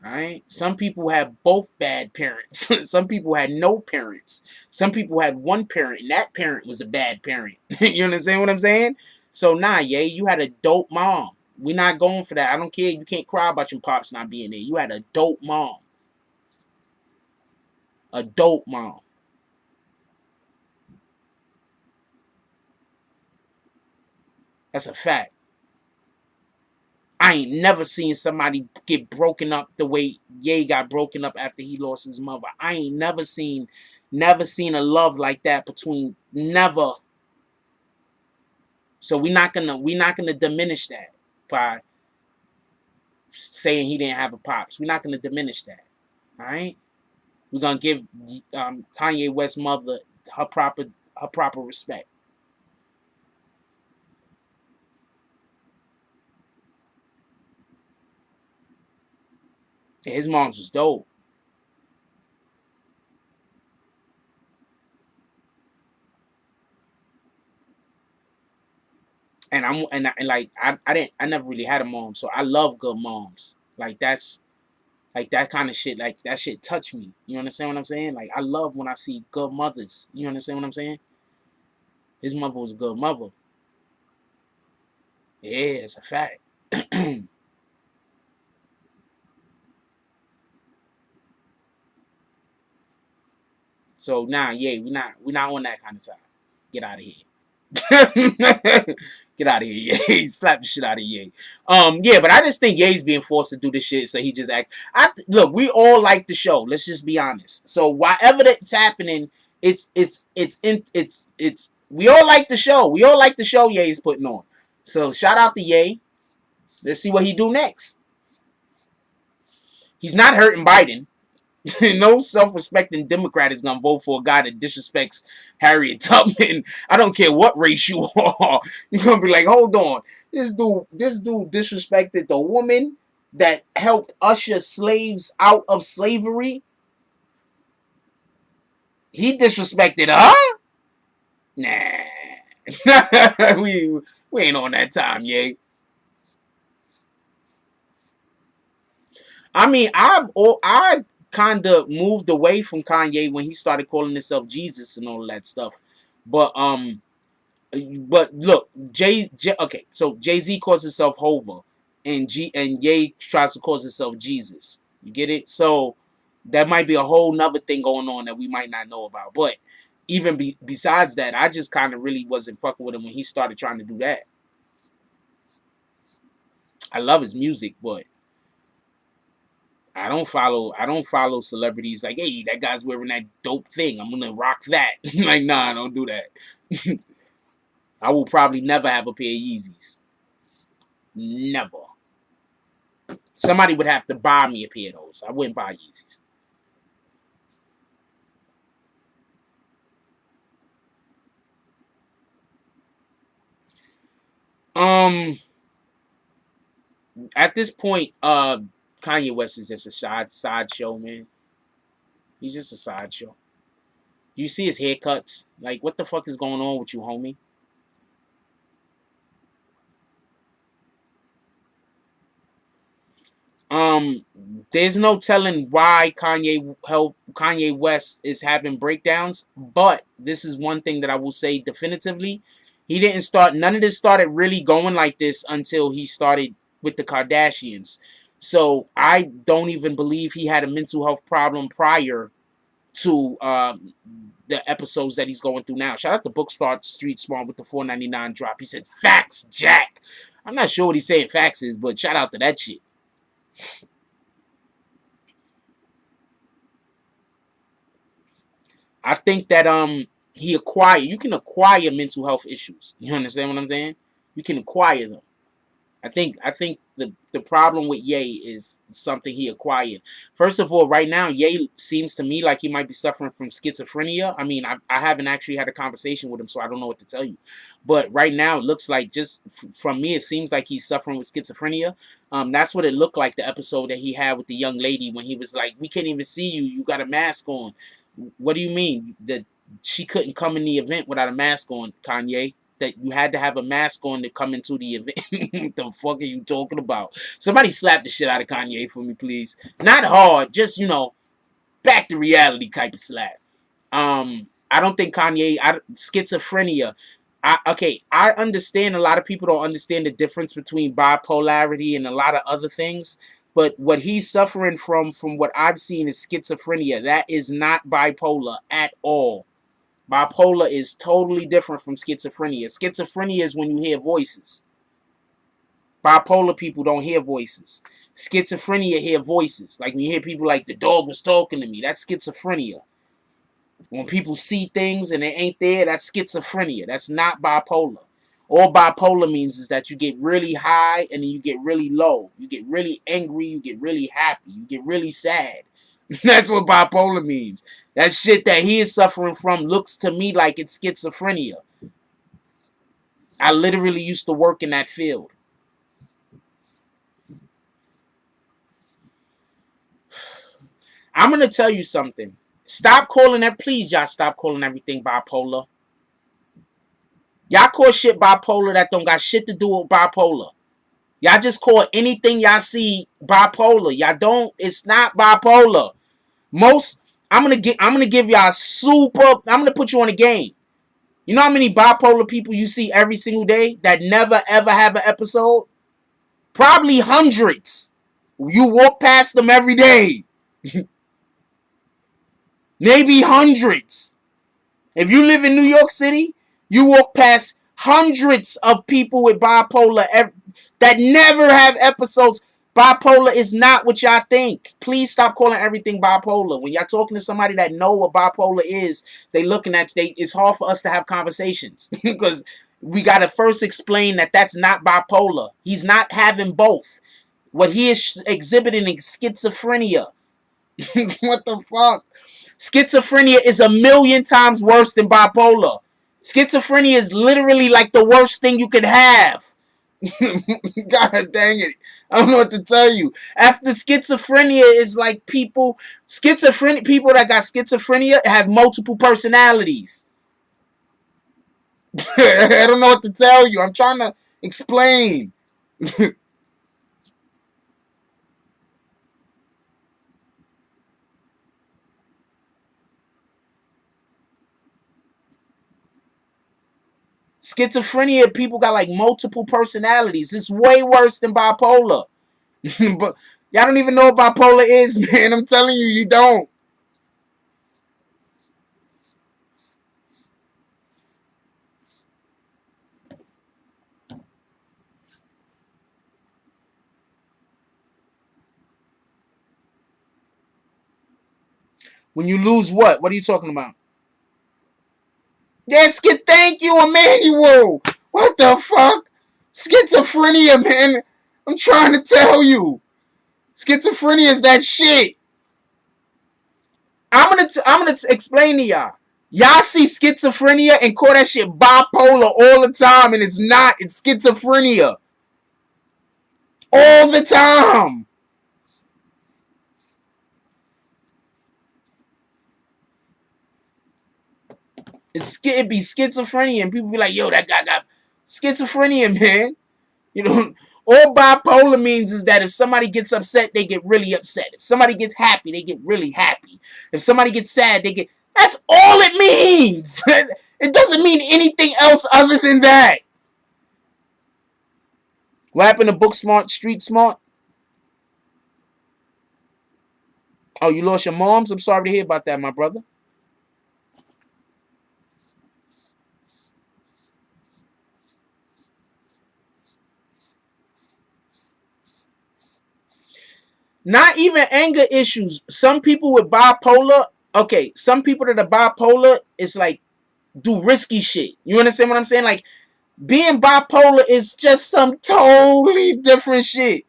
Alright? Some people have both bad parents. Some people had no parents. Some people had one parent, and that parent was a bad parent. You understand what I'm saying? So nah, Ye, you had a dope mom. We're not going for that. I don't care. You can't cry about your pops not being there. You had a dope mom. A dope mom. That's a fact. I ain't never seen somebody get broken up the way Ye got broken up after he lost his mother. I ain't never seen a love like that between, never. So we're not gonna diminish that by saying he didn't have a pops. We're not gonna diminish that. All right. We're gonna give Kanye West's mother her proper respect. His mom's was dope. And I never really had a mom, so I love good moms. Like that's like that kind of shit. Like that shit touched me. You understand what I'm saying? Like I love when I see good mothers. You understand what I'm saying? His mother was a good mother. Yeah, it's a fact. So nah, yeah, we not on that kind of time. Get out of here. Get out of here, Ye. Slap the shit out of Ye. Yeah, but I just think Ye's being forced to do this shit, so he just act. Look, we all like the show. Let's just be honest. So whatever that's happening, it's we all like the show. We all like the show Ye's putting on. So shout out to Ye. Let's see what he do next. He's not hurting Biden. No self-respecting Democrat is gonna vote for a guy that disrespects Harriet Tubman. I don't care what race you are. You're gonna be like, hold on, this dude disrespected the woman that helped usher slaves out of slavery. He disrespected her? Nah. we ain't on that time, Ye. I mean, I kind of moved away from Kanye when he started calling himself Jesus and all that stuff. But But look, okay, so Jay-Z calls himself Hova, and Ye tries to call himself Jesus. You get it? So that might be a whole nother thing going on that we might not know about. But even besides that, I just kind of really wasn't fucking with him when he started trying to do that. I love his music, but I don't follow celebrities like, hey, that guy's wearing that dope thing, I'm gonna rock that. Like, nah, don't do that. I will probably never have a pair of Yeezys. Never. Somebody would have to buy me a pair of those. I wouldn't buy Yeezys. At this point, Kanye West is just a sideshow, man. He's just a sideshow. You see his haircuts? Like, what the fuck is going on with you, homie? There's no telling why Kanye West is having breakdowns, but this is one thing that I will say definitively. None of this started really going like this until he started with the Kardashians. So I don't even believe he had a mental health problem prior to the episodes that he's going through now. Shout out to Bookstart Street Smart with the $4.99 drop. He said, "Facts, Jack." I'm not sure what he's saying facts is, but shout out to that shit. I think that you can acquire mental health issues. You understand what I'm saying? You can acquire them. I think the problem with Ye is something he acquired. First of all, right now, Ye seems to me like he might be suffering from schizophrenia. I mean, I haven't actually had a conversation with him, so I don't know what to tell you. But right now, it looks like, just from me, it seems like he's suffering with schizophrenia. That's what it looked like, the episode that he had with the young lady, when he was like, "We can't even see you. You got a mask on." What do you mean that she couldn't come in the event without a mask on, Kanye? That you had to have a mask on to come into the event. What the fuck are you talking about? Somebody slap the shit out of Kanye for me, please. Not hard, just, back to reality type of slap. I don't think schizophrenia. I understand a lot of people don't understand the difference between bipolarity and a lot of other things. But what he's suffering from what I've seen, is schizophrenia. That is not bipolar at all. Bipolar is totally different from schizophrenia. Schizophrenia is when you hear voices. Bipolar people don't hear voices. Schizophrenia hear voices. Like when you hear people like, "The dog was talking to me." That's schizophrenia. When people see things and they ain't there, that's schizophrenia. That's not bipolar. All bipolar means is that you get really high and then you get really low. You get really angry. You get really happy. You get really sad. That's what bipolar means. That shit that he is suffering from looks to me like it's schizophrenia. I literally used to work in that field. I'm going to tell you something. Stop calling that. Please, y'all stop calling everything bipolar. Y'all call shit bipolar that don't got shit to do with bipolar. Y'all just call anything y'all see bipolar. Y'all don't. It's not bipolar. I'm gonna give y'all I'm gonna put you on a game. You know how many bipolar people you see every single day that never ever have an episode? Probably hundreds. You walk past them every day. Maybe hundreds. If you live in New York City, you walk past hundreds of people with bipolar that never have episodes. Bipolar is not what y'all think. Please stop calling everything bipolar. When y'all talking to somebody that know what bipolar is, it's hard for us to have conversations because we got to first explain that that's not bipolar. He's not having both. What he is exhibiting is schizophrenia. What the fuck? Schizophrenia is 1,000,000 times worse than bipolar. Schizophrenia is literally like the worst thing you could have. God dang it. I don't know what to tell you. After schizophrenia is like people that got schizophrenia have multiple personalities. I don't know what to tell you. I'm trying to explain. Schizophrenia, people got like multiple personalities. It's way worse than bipolar. But y'all don't even know what bipolar is, man. I'm telling you, you don't. When you lose what? What are you talking about? Yes, thank you, Emmanuel. What the fuck? Schizophrenia, man. I'm trying to tell you. Schizophrenia is that shit. I'm gonna explain to y'all. Y'all see schizophrenia and call that shit bipolar all the time, and it's not. It's schizophrenia. All the time. It'd be schizophrenia, and people be like, yo, that guy got schizophrenia, man. You know, all bipolar means is that if somebody gets upset, they get really upset. If somebody gets happy, they get really happy. If somebody gets sad, they get... That's all it means. It doesn't mean anything else other than that. What happened to book smart, street smart? Oh, you lost your moms? I'm sorry to hear about that, my brother. Not even anger issues. Some people with bipolar, okay, some people that are bipolar is like do risky shit. You understand what I'm saying? Like being bipolar is just some totally different shit.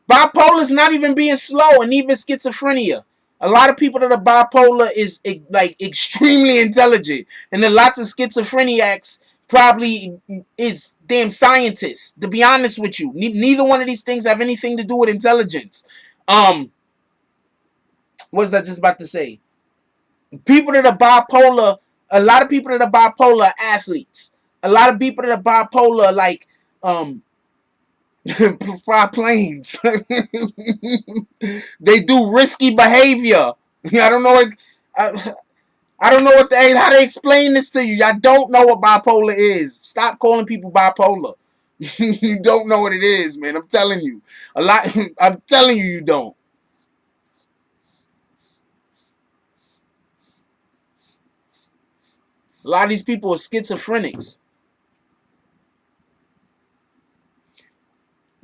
Bipolar is not even being slow, and even schizophrenia. A lot of people that are bipolar is like extremely intelligent, and then lots of schizophreniacs probably is damn scientists. To be honest with you, neither one of these things have anything to do with intelligence. What was I just about to say? People that are bipolar, a lot of people that are bipolar are athletes. A lot of people that are bipolar are like fly planes. They do risky behavior. I don't know. I don't know what how to explain this to you. I don't know what bipolar is. Stop calling people bipolar. You don't know what it is, man. I'm telling you. I'm telling you, you don't. A lot of these people are schizophrenics.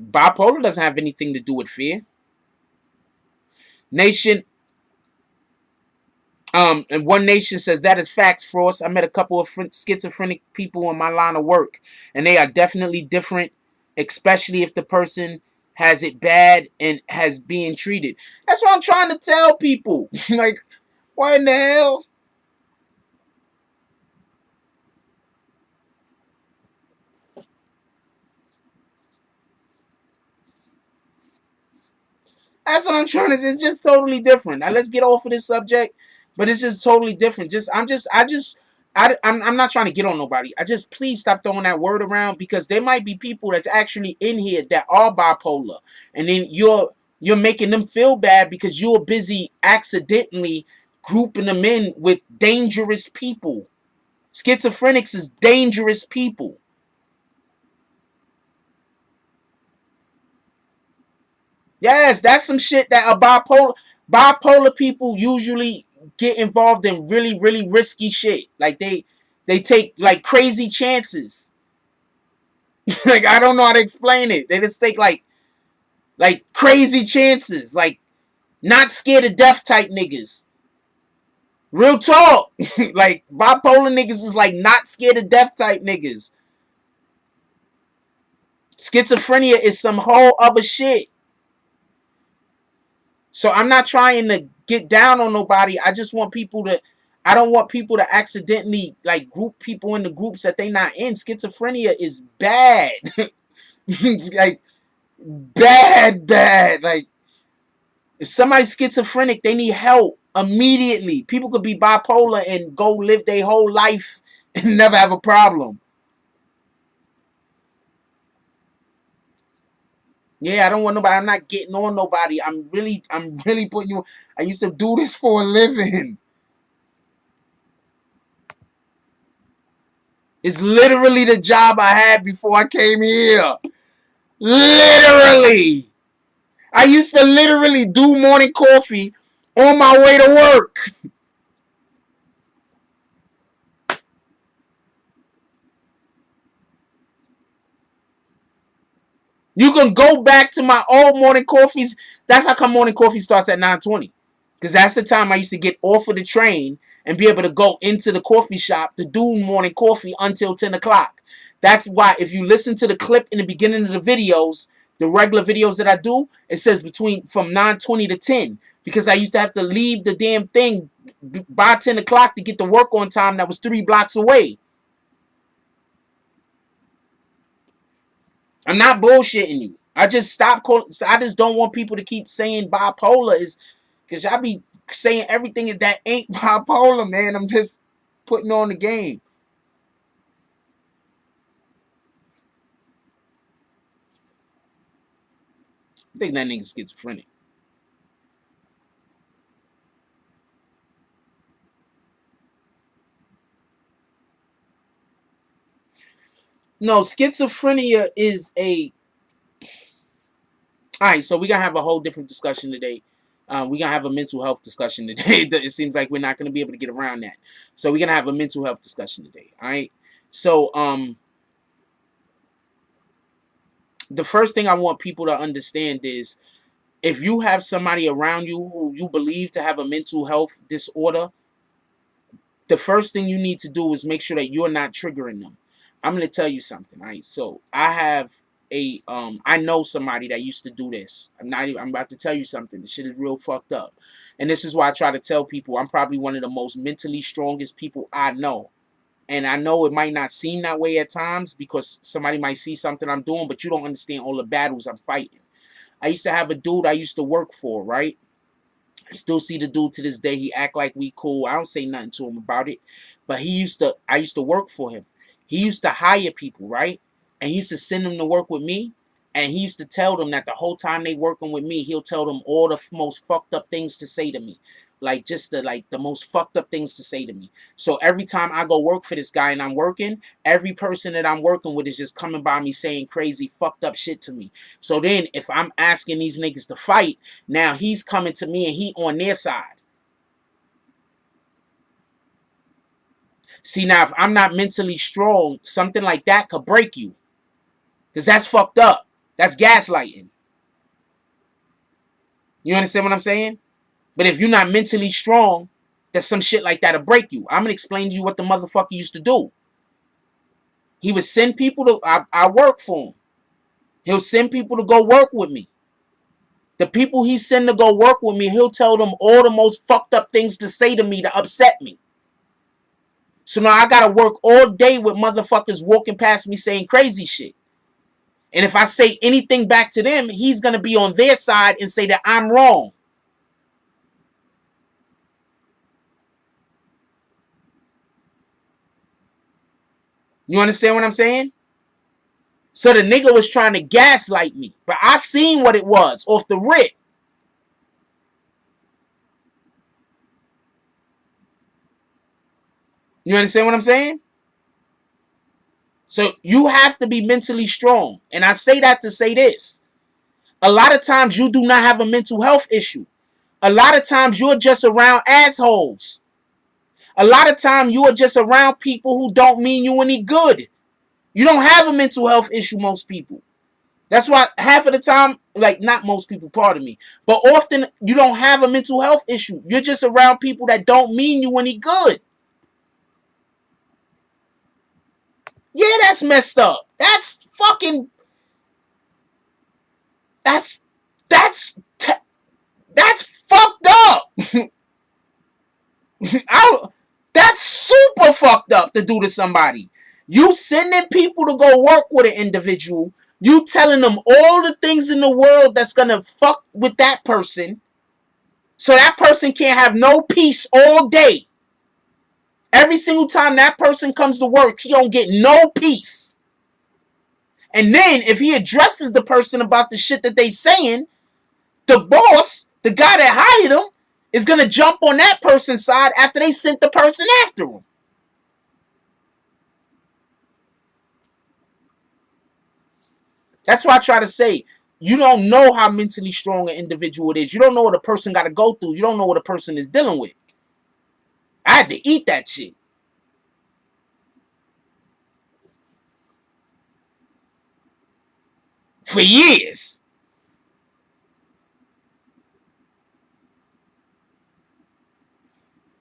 Bipolar doesn't have anything to do with fear. Nation, and One Nation says that is facts, Frost. I met a couple of schizophrenic people in my line of work, and they are definitely different, especially if the person has it bad and has being treated. That's what I'm trying to tell people. Like, what in the hell? That's what I'm trying to say. It's just totally different. Now let's get off of this subject, but it's just totally different. I'm not trying to get on nobody. Please stop throwing that word around, because there might be people that's actually in here that are bipolar, and then you're making them feel bad because you're busy accidentally grouping them in with dangerous people. Schizophrenics is dangerous people. Yes, that's some shit that a bipolar people usually get involved in really, really risky shit. Like they take like crazy chances. Like I don't know how to explain it. They just take like crazy chances. Like not scared of death type niggas. Real talk. Like bipolar niggas is like not scared of death type niggas. Schizophrenia is some whole other shit. So I'm not trying to get down on nobody. I just want people to, I don't want people to accidentally like group people into groups that they not in. Schizophrenia is bad. It's like bad. Like if somebody's schizophrenic, they need help immediately. People could be bipolar and go live their whole life and never have a problem. Yeah, I don't want nobody. I'm not getting on nobody. I'm really putting you. I used to do this for a living. It's literally the job I had before I came here. Literally. I used to literally do morning coffee on my way to work. You can go back to my old morning coffees. That's how come morning coffee starts at 9:20. Because that's the time I used to get off of the train and be able to go into the coffee shop to do morning coffee until 10 o'clock. That's why if you listen to the clip in the beginning of the videos, the regular videos that I do, it says from 9:20 to 10. Because I used to have to leave the damn thing by 10 o'clock to get to work on time that was 3 blocks away. I'm not bullshitting you. I just stop calling. I just don't want people to keep saying bipolar is because y'all be saying everything that ain't bipolar, man. I'm just putting on the game. I think that nigga's schizophrenic. No, schizophrenia is a... Alright, so we're going to have a whole different discussion today. We're going to have a mental health discussion today. It seems like we're not going to be able to get around that. So we're going to have a mental health discussion today. Alright? So, the first thing I want people to understand is if you have somebody around you who you believe to have a mental health disorder, the first thing you need to do is make sure that you're not triggering them. I'm going to tell you something, all right? So I have I know somebody that used to do this. I'm about to tell you something. This shit is real fucked up. And this is why I try to tell people I'm probably one of the most mentally strongest people I know. And I know it might not seem that way at times because somebody might see something I'm doing, but you don't understand all the battles I'm fighting. I used to have a dude I used to work for, right? I still see the dude to this day. He act like we cool. I don't say nothing to him about it. But I used to work for him. He used to hire people, right? And he used to send them to work with me. And he used to tell them that the whole time they working with me, he'll tell them all the most fucked up things to say to me. Like just the most fucked up things to say to me. So every time I go work for this guy and I'm working, every person that I'm working with is just coming by me saying crazy fucked up shit to me. So then if I'm asking these niggas to fight, now he's coming to me and he on their side. See, now if I'm not mentally strong, something like that could break you. Because that's fucked up. That's gaslighting. You understand what I'm saying? But if you're not mentally strong, that some shit like that'll break you. I'm going to explain to you what the motherfucker used to do. He would send people to... I work for him. He'll send people to go work with me. The people he send to go work with me, he'll tell them all the most fucked up things to say to me to upset me. So now I got to work all day with motherfuckers walking past me saying crazy shit. And if I say anything back to them, he's going to be on their side and say that I'm wrong. You understand what I'm saying? So the nigga was trying to gaslight me. But I seen what it was off the rip. You understand what I'm saying? So you have to be mentally strong. And I say that to say this. A lot of times you do not have a mental health issue. A lot of times you're just around assholes. A lot of times you are just around people who don't mean you any good. You don't have a mental health issue, most people. That's why half of the time, like not most people, pardon me, but often you don't have a mental health issue. You're just around people that don't mean you any good. Yeah, that's messed up. That's fucking... That's fucked up. That's super fucked up to do to somebody. You sending people to go work with an individual. You telling them all the things in the world that's going to fuck with that person. So that person can't have no peace all day. Every single time that person comes to work, he don't get no peace. And then if he addresses the person about the shit that they saying, the boss, the guy that hired him, is going to jump on that person's side after they sent the person after him. That's why I try to say, you don't know how mentally strong an individual it is. You don't know what a person got to go through. You don't know what a person is dealing with. I had to eat that shit. For years.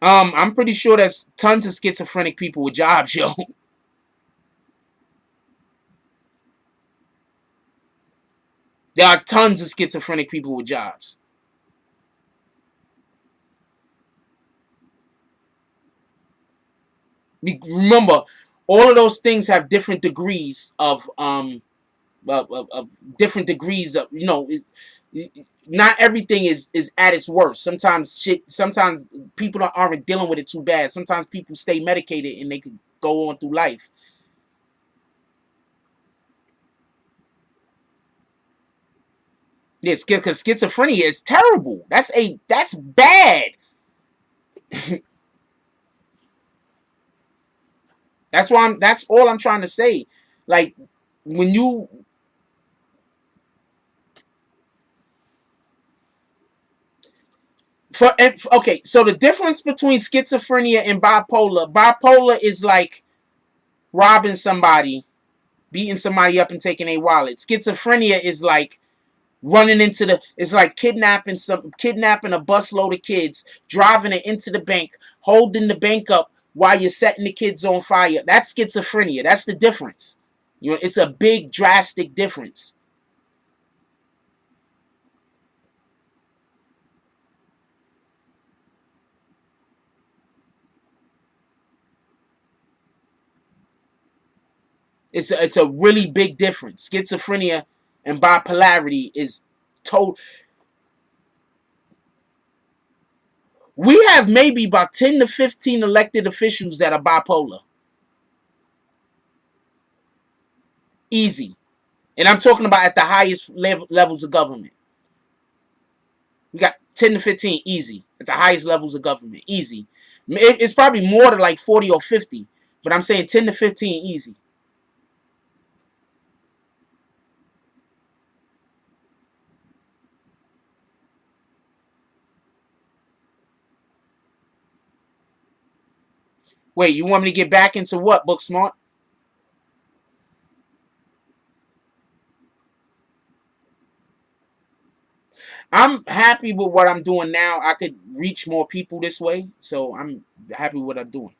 I'm pretty sure there's tons of schizophrenic people with jobs, yo. There are tons of schizophrenic people with jobs. Remember, all of those things have different degrees of different degrees of, you know, not everything is at its worst. Sometimes people aren't dealing with it too bad. Sometimes people stay medicated and they could go on through life. Yes, because schizophrenia is terrible. That's bad. That's all I'm trying to say. Like, when you okay, so the difference between schizophrenia and bipolar is like robbing somebody, beating somebody up and taking a wallet. Schizophrenia is like running into it's like kidnapping a busload of kids, driving it into the bank, holding the bank up while you're setting the kids on fire. That's schizophrenia. That's the difference. You know, it's a big drastic difference. It's a really big difference. Schizophrenia and bipolarity is total. We have maybe about 10 to 15 elected officials that are bipolar. Easy. And I'm talking about at the highest levels of government. We got 10 to 15 easy at the highest levels of government. Easy. It's probably more than like 40 or 50. But I'm saying 10 to 15 easy. Wait, you want me to get back into what, Book Smart? I'm happy with what I'm doing now. I could reach more people this way, so I'm happy with what I'm doing.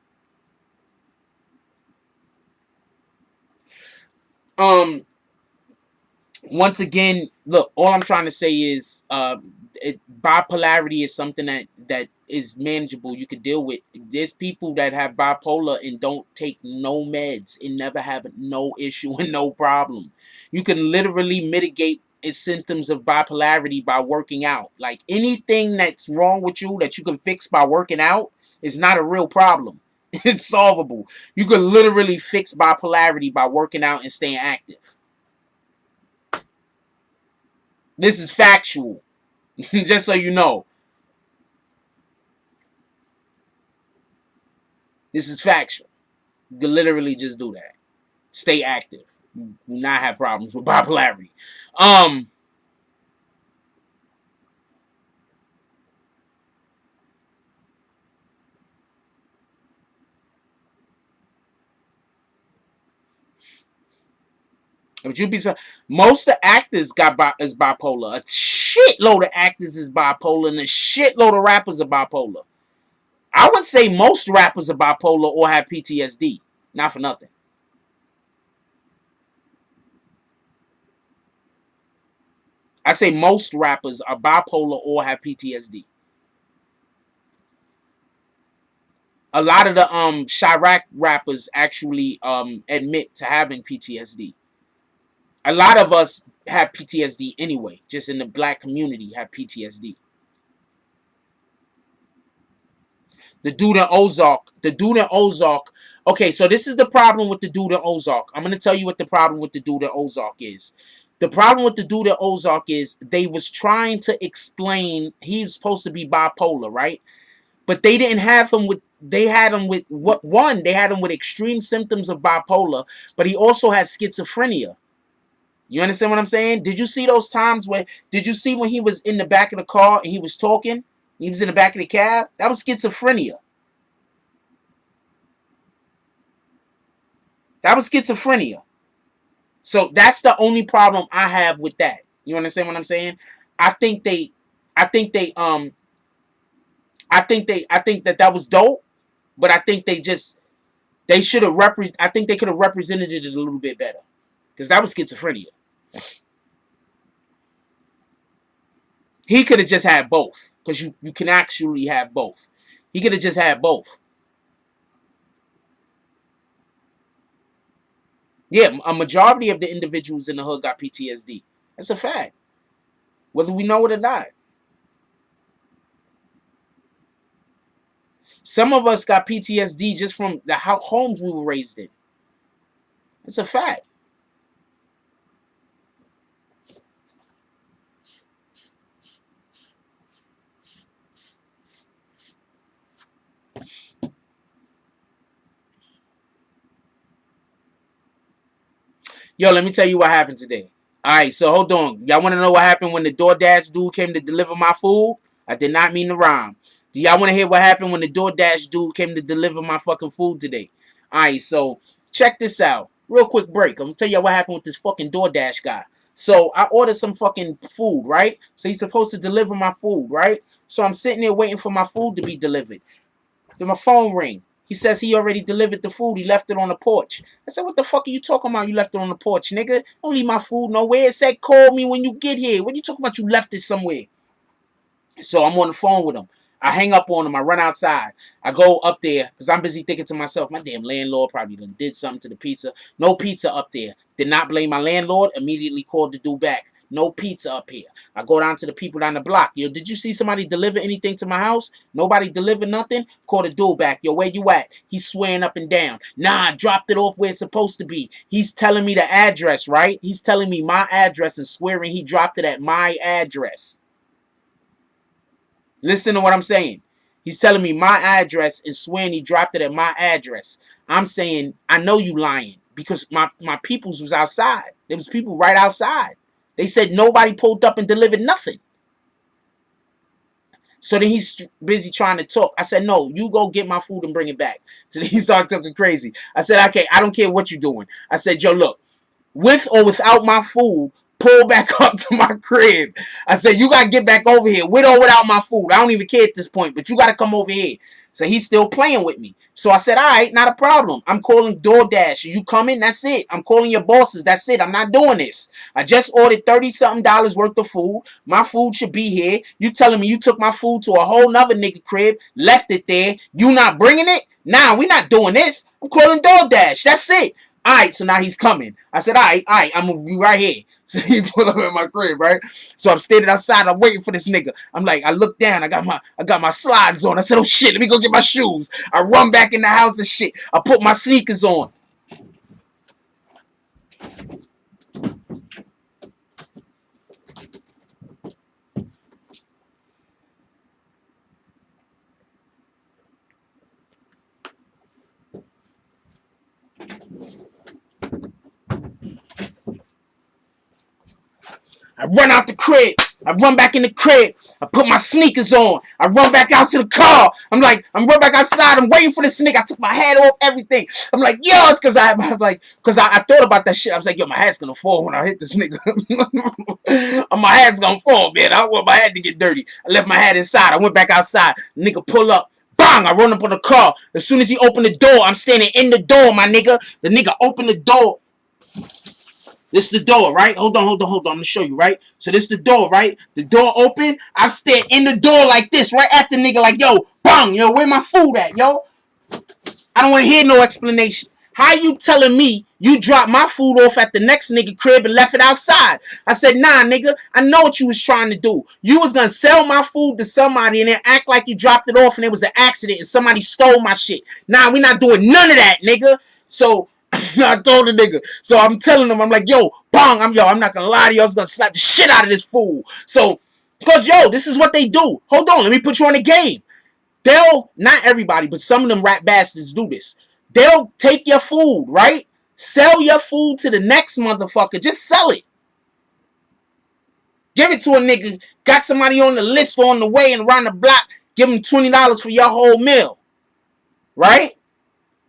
Once again, look, all I'm trying to say is bipolarity is something that is manageable. You could deal with. There's people that have bipolar and don't take no meds and never have no issue and no problem. You can literally mitigate its symptoms of bipolarity by working out. Like, anything that's wrong with you that you can fix by working out is not a real problem. It's solvable. You can literally fix bipolarity by working out and staying active. This is factual. Just so you know. This is factual. You can literally just do that. Stay active. Do not have problems with bipolarity. But you'd be so. Most of the actors is bipolar. A shitload of actors is bipolar, and a shitload of rappers are bipolar. I would say most rappers are bipolar or have PTSD. Not for nothing. I say most rappers are bipolar or have PTSD. A lot of the Chirac rappers actually admit to having PTSD. A lot of us have PTSD anyway, just in the black community have PTSD. The dude in Ozark. Okay, so this is the problem with the dude in Ozark. I'm going to tell you what the problem with the dude in Ozark is. The problem with the dude in Ozark is they was trying to explain he's supposed to be bipolar, right? But they didn't have him with, they had him with, they had him with extreme symptoms of bipolar, but he also had schizophrenia. You understand what I'm saying? Did you see those times where, did you see when he was in the back of the car and he was talking? He was in the back of the cab? That was schizophrenia. That was schizophrenia. So that's the only problem I have with that. You understand what I'm saying? I think that was dope, but I think they should have I think they could have represented it a little bit better. Because that was schizophrenia. He could have just had both. Because you can actually have both. He could have just had both. Yeah, a majority of the individuals in the hood got PTSD. That's a fact. Whether we know it or not. Some of us got PTSD just from the homes we were raised in. It's a fact. Yo, let me tell you what happened today. All right, so hold on. Y'all want to know what happened when the DoorDash dude came to deliver my food? I did not mean to rhyme. Do y'all want to hear what happened when the DoorDash dude came to deliver my fucking food today? All right, so check this out. Real quick break. I'm going to tell y'all what happened with this fucking DoorDash guy. So I ordered some fucking food, right? So he's supposed to deliver my food, right? So I'm sitting there waiting for my food to be delivered. Then my phone ring. He says he already delivered the food. He left it on the porch. I said, what the fuck are you talking about? You left it on the porch, nigga. Don't leave my food nowhere. It said, call me when you get here. What are you talking about? You left it somewhere. So I'm on the phone with him. I hang up on him. I run outside. I go up there because I'm busy thinking to myself, my damn landlord probably done did something to the pizza. No pizza up there. Did not blame my landlord. Immediately called the dude back. No pizza up here. I go down to the people down the block. Yo, did you see somebody deliver anything to my house? Nobody delivered nothing? Call the dude back. Yo, where you at? He's swearing up and down. Nah, I dropped it off where it's supposed to be. He's telling me the address, right? He's telling me my address and swearing he dropped it at my address. Listen to what I'm saying. He's telling me my address and swearing he dropped it at my address. I'm saying, I know you lying because my peoples was outside. There was people right outside. They said nobody pulled up and delivered nothing. So then he's busy trying to talk. I said, no, you go get my food and bring it back. So then he started talking crazy. I said, okay, I don't care what you're doing. I said, yo, look, with or without my food, pull back up to my crib. I said, you got to get back over here with or without my food. I don't even care at this point, but you got to come over here. So he's still playing with me. So I said, all right, not a problem. I'm calling DoorDash. You coming? That's it. I'm calling your bosses. That's it. I'm not doing this. I just ordered $30-something worth of food. My food should be here. You telling me you took my food to a whole nother nigga crib, left it there. You not bringing it? Nah, we not doing this. I'm calling DoorDash. That's it. All right, so now he's coming. I said, all right, I'm going to be right here. So he pulled up at my crib, right? So I'm standing outside. I'm waiting for this nigga. I'm like, I look down. I got my slides on. I said, oh, shit, let me go get my shoes. I run back in the house and shit. I put my sneakers on. I run out the crib. I run back in the crib. I put my sneakers on. I run back out to the car. I'm run back outside. I'm waiting for this nigga. I took my hat off, everything. I'm like, yo, because I thought about that shit. I was like, yo, my hat's gonna fall when I hit this nigga. My hat's gonna fall, man. I don't want my hat to get dirty. I left my hat inside. I went back outside. The nigga pull up. Bang! I run up on the car. As soon as he opened the door, I'm standing in the door, my nigga. The nigga opened the door. This is the door, right? Hold on. I'm going to show you, right? So this is the door, right? The door open. I'm standing in the door like this, right after nigga like, yo, bang, yo, where my food at, yo? I don't want to hear no explanation. How you telling me you dropped my food off at the next nigga crib and left it outside? I said, nah, nigga, I know what you was trying to do. You was going to sell my food to somebody and then act like you dropped it off and it was an accident and somebody stole my shit. Nah, we not doing none of that, nigga. So I told the nigga. So I'm telling him, I'm like, yo, bang, I'm not gonna lie to you, I was gonna slap the shit out of this fool. So, because yo, this is what they do. Hold on, let me put you on the game. They'll, not everybody, but some of them rat bastards do this. They'll take your food, right? Sell your food to the next motherfucker. Just sell it. Give it to a nigga. Got somebody on the list or on the way and around the block. Give them $20 for your whole meal. Right?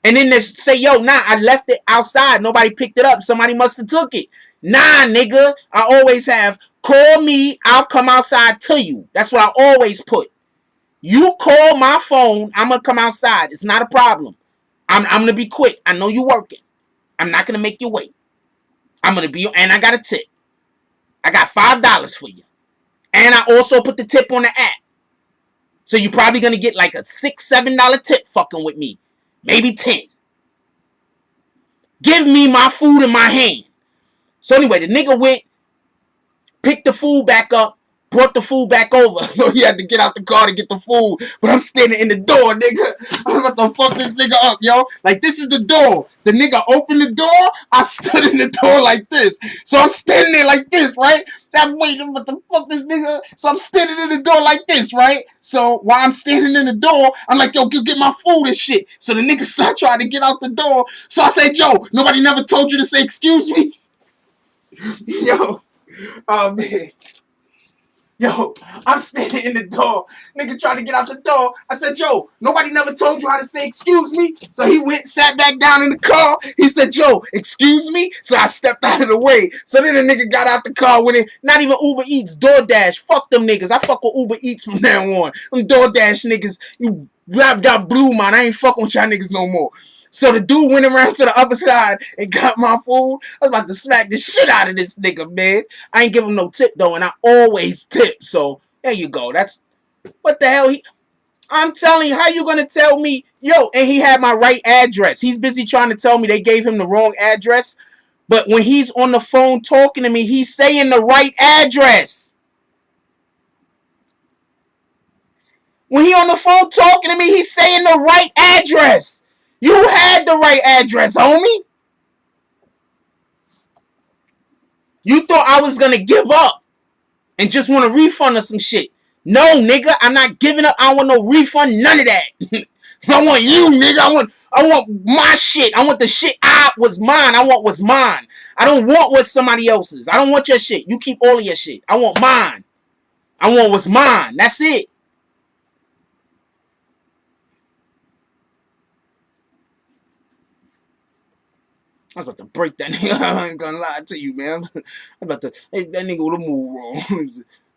And then they say, yo, nah, I left it outside. Nobody picked it up. Somebody must have took it. Nah, nigga. I always have, call me. I'll come outside to you. That's what I always put. You call my phone. I'm going to come outside. It's not a problem. I'm going to be quick. I know you're working. I'm not going to make you wait. I'm going to be, and I got a tip. I got $5 for you. And I also put the tip on the app. So you're probably going to get like a $6, $7 tip fucking with me. Maybe 10. Give me my food in my hand. So anyway, the nigga went, picked the food back up, brought the food back over. So he had to get out the car to get the food. But I'm standing in the door, nigga. I'm about to fuck this nigga up, yo. Like, this is the door. The nigga opened the door. I stood in the door like this. So I'm standing there like this, right? I'm waiting, what the fuck this nigga? So I'm standing in the door like this, right? So while I'm standing in the door, I'm like, yo, get my food and shit. So the nigga start trying to get out the door. So I say, Joe, nobody never told you to say excuse me? Yo. Oh, man. Yo, I'm standing in the door. Nigga trying to get out the door. I said, yo, nobody never told you how to say excuse me. So he went, sat back down in the car. He said, yo, excuse me. So I stepped out of the way. So then the nigga got out the car with it. Not even Uber Eats, DoorDash. Fuck them niggas. I fuck with Uber Eats from now on. Them DoorDash niggas, you blabbed blue, man. I ain't fucking with y'all niggas no more. So the dude went around to the other side and got my food. I was about to smack the shit out of this nigga, man. I ain't give him no tip, though, and I always tip. So, there you go. That's, what the hell? I'm telling you, how you going to tell me? Yo, and he had my right address. He's busy trying to tell me they gave him the wrong address. But when he's on the phone talking to me, he's saying the right address. When he on the phone talking to me, he's saying the right address. You had the right address, homie. You thought I was going to give up and just want a refund or some shit. No, nigga, I'm not giving up. I don't want no refund, none of that. I want you, nigga. I want my shit. I want the shit was mine. I want what's mine. I don't want what's somebody else's. I don't want your shit. You keep all of your shit. I want mine. I want what's mine. That's it. I was about to break that nigga. I ain't gonna lie to you, man. I'm about to, hey, that nigga would have moved wrong. I'm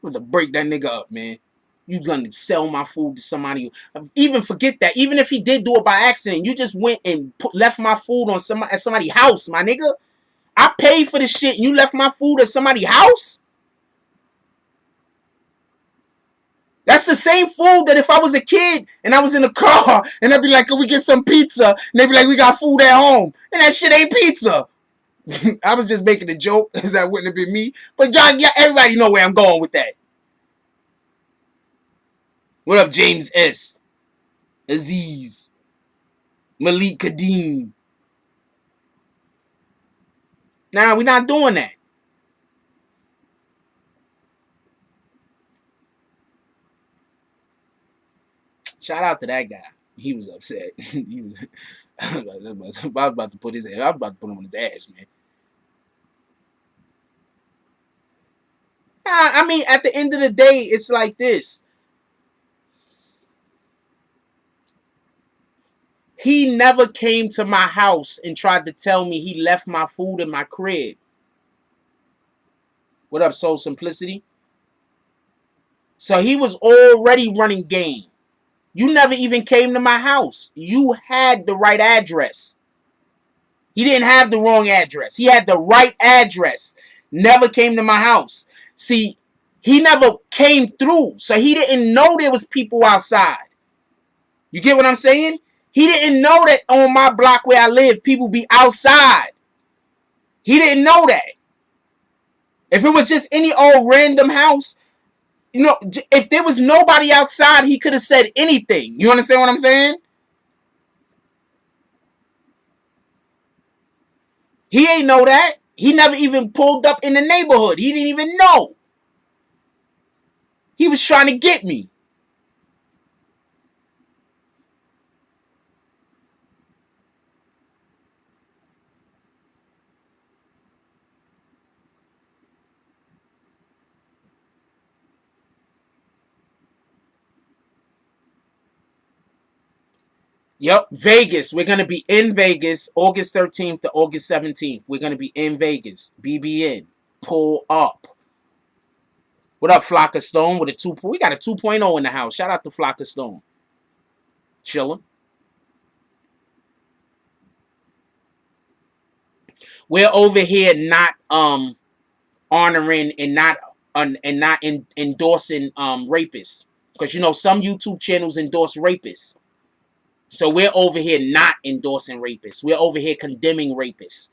about to break that nigga up, man. You gonna sell my food to somebody. Even forget that. Even if he did do it by accident, you just went and left my food on at somebody's house, my nigga. I paid for the shit and you left my food at somebody's house? That's the same food that if I was a kid and I was in a car and I'd be like, can we get some pizza? And they'd be like, we got food at home. And that shit ain't pizza. I was just making a joke because that wouldn't have been me. But y'all, yeah, everybody know where I'm going with that. What up, James S? Aziz. Malik Kadeem. Nah, we're not doing that. Shout out to that guy. He was upset. He was I was about to put his I was about to put him on his ass, man. I mean, at the end of the day, it's like this. He never came to my house and tried to tell me he left my food in my crib. What up, Soul Simplicity? So he was already running game. You never even came to my house. You had the right address. He didn't have the wrong address. He had the right address. Never came to my house. See, he never came through. So he didn't know there was people outside. You get what I'm saying? He didn't know that on my block where I live, people be outside. He didn't know that. If it was just any old random house, you know, if there was nobody outside, he could have said anything. You understand what I'm saying? He ain't know that. He never even pulled up in the neighborhood. He didn't even know. He was trying to get me. Yep, Vegas. We're gonna be in Vegas, August 13th to August 17th. We're gonna be in Vegas. BBN. Pull up. What up, Flocka Stone? With a 2. We got a 2.0 in the house. Shout out to Flocka Stone. Chillin'. We're over here not honoring and not endorsing rapists, because you know some YouTube channels endorse rapists. So we're over here not endorsing rapists. We're over here condemning rapists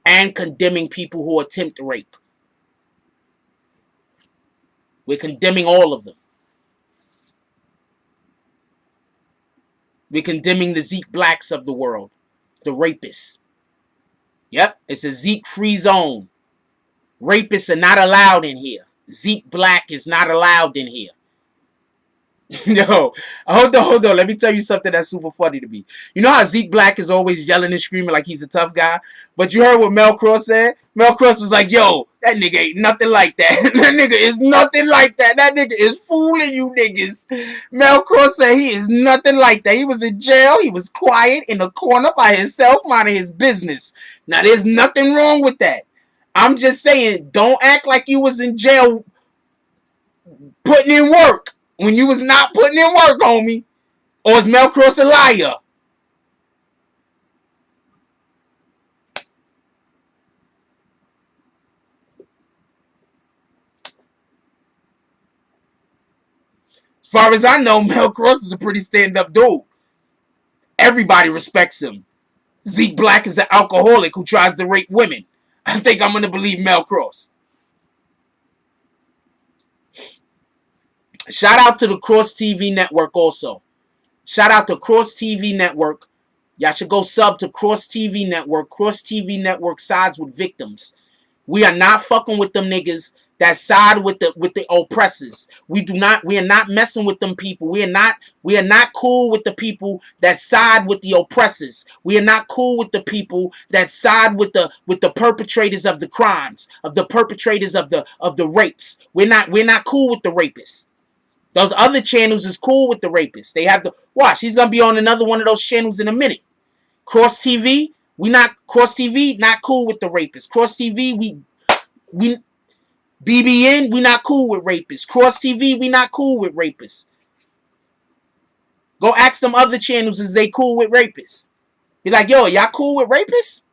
and condemning people who attempt rape. We're condemning all of them. We're condemning the Zeke Blacks of the world, the rapists. Yep, it's a Zeke-free zone. Rapists are not allowed in here. Zeke Black is not allowed in here. Yo, hold on. Let me tell you something that's super funny to me. You know how Zeke Black is always yelling and screaming like he's a tough guy? But you heard what Mel Cross said? Mel Cross was like, yo, that nigga ain't nothing like that. That nigga is nothing like that. That nigga is fooling you niggas. Mel Cross said he is nothing like that. He was in jail. He was quiet in a corner by himself, minding his business. Now, there's nothing wrong with that. I'm just saying, don't act like you was in jail putting in work when you was not putting in work, homie. Or is Mel Cross a liar? As far as I know, Mel Cross is a pretty stand-up dude. Everybody respects him. Zeke Black is an alcoholic who tries to rape women. I think I'm going to believe Mel Cross. Shout out to the Cross TV Network also. Shout out to Cross TV Network. Y'all should go sub to Cross TV Network. Cross TV Network sides with victims. We are not fucking with them niggas that side with the oppressors. We are not messing with them people. We are not cool with the people that side with the oppressors. We are not cool with the people that side with the perpetrators of the crimes, of the perpetrators of the rapes. We're not cool with the rapists. Those other channels is cool with the rapists. They have to watch. He's gonna be on another one of those channels in a minute. Cross TV, Cross TV, not cool with the rapists. Cross TV, we BBN, we not cool with rapists. Cross TV, we not cool with rapists. Go ask them other channels, is they cool with rapists? Be like, yo, y'all cool with rapists?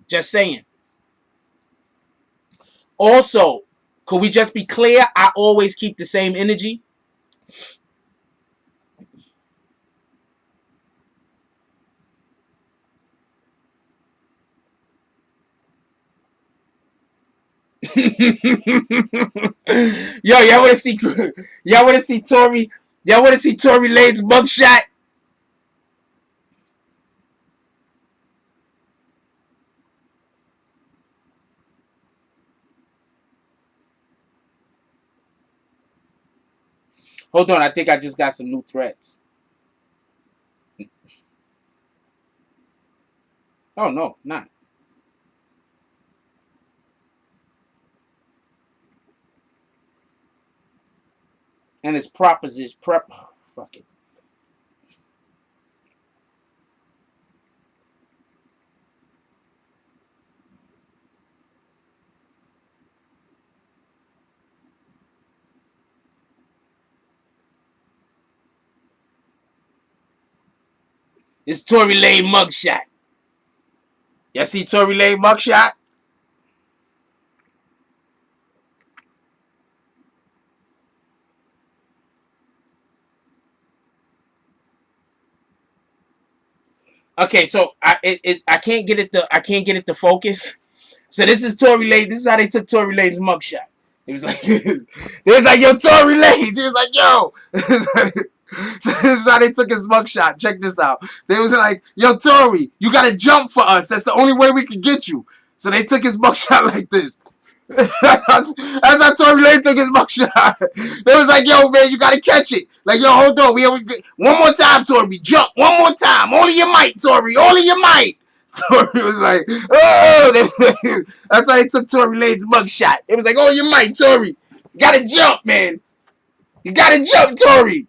Just saying. Also, could we just be clear? I always keep the same energy. Yo, y'all want to see Tory Lane's mugshot? Hold on, I think I just got some new threats. Oh, no, not. And it's proposition, fuck it. It's Tory Lane mugshot. Y'all see Tory Lane mugshot? Okay, so I can't get it to focus. So this is Tory Lane. This is how they took Tory Lane's mugshot. It was like this. It was like, yo, Tory Lane. He was like, yo. So this is how they took his mugshot. Check this out. They was like, yo, Tory, you gotta jump for us. That's the only way we can get you. So they took his mugshot like this. That's how Tory Lane took his mugshot. They was like, yo, man, you gotta catch it. Like, yo, hold on. One more time, Tory. Jump. One more time. Only your might, Tory. Only your might. Tory was like, oh. That's how he took Tory Lane's mugshot. It was like, oh, your might, Tory. You gotta jump, man. You gotta jump, Tory.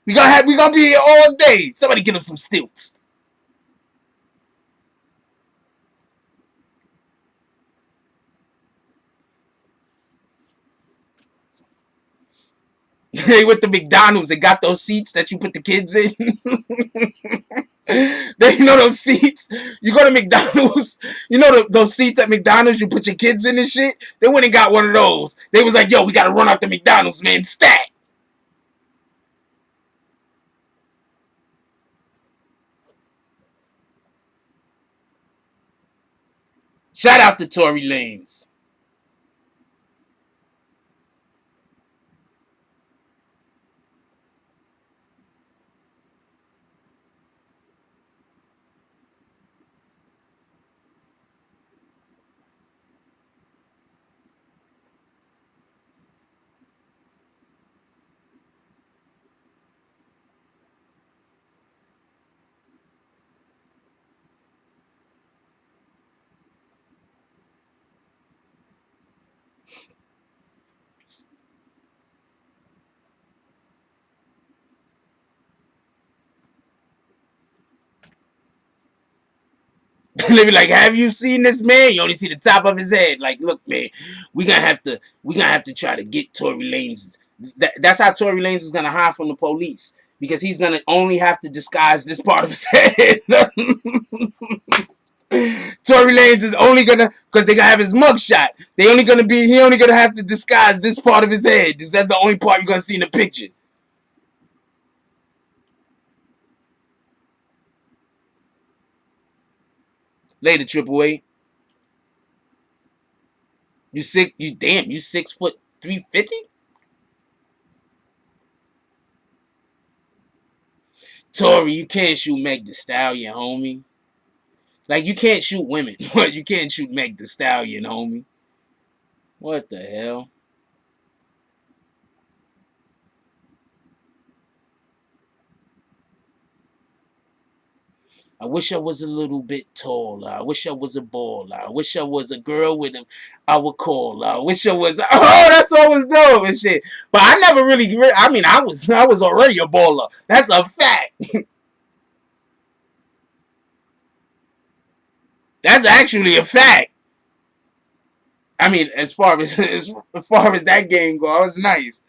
We gonna be here all day. Somebody get him some stilts. They went to McDonald's. They got those seats that you put the kids in. You know those seats? You go to McDonald's. You know those seats at McDonald's you put your kids in and shit? They went and got one of those. They was like, yo, we got to run out to McDonald's, man. Stat. Shout out to Tory Lanez. They be like, have you seen this man? You only see the top of his head. Like, look, man, we gonna have to try to get Tory Lanez. That's how Tory Lanez is gonna hide from the police, because he's gonna only have to disguise this part of his head. Tory Lanez is only gonna, because they gonna have his mugshot. He only gonna have to disguise this part of his head. That's the only part you're gonna see in the picture. Later, Triple A. You 6 foot 350? Tory, you can't shoot Meg Thee Stallion, homie. Like, you can't shoot women, but you can't shoot Meg Thee Stallion, homie. What the hell? I wish I was a little bit taller. I wish I was a baller. I wish I was a girl with him. I would call. I wish I was. Oh, that's always dope and shit. But I never really. I mean, I was already a baller. That's a fact. That's actually a fact. I mean, as far as that game goes, I was nice.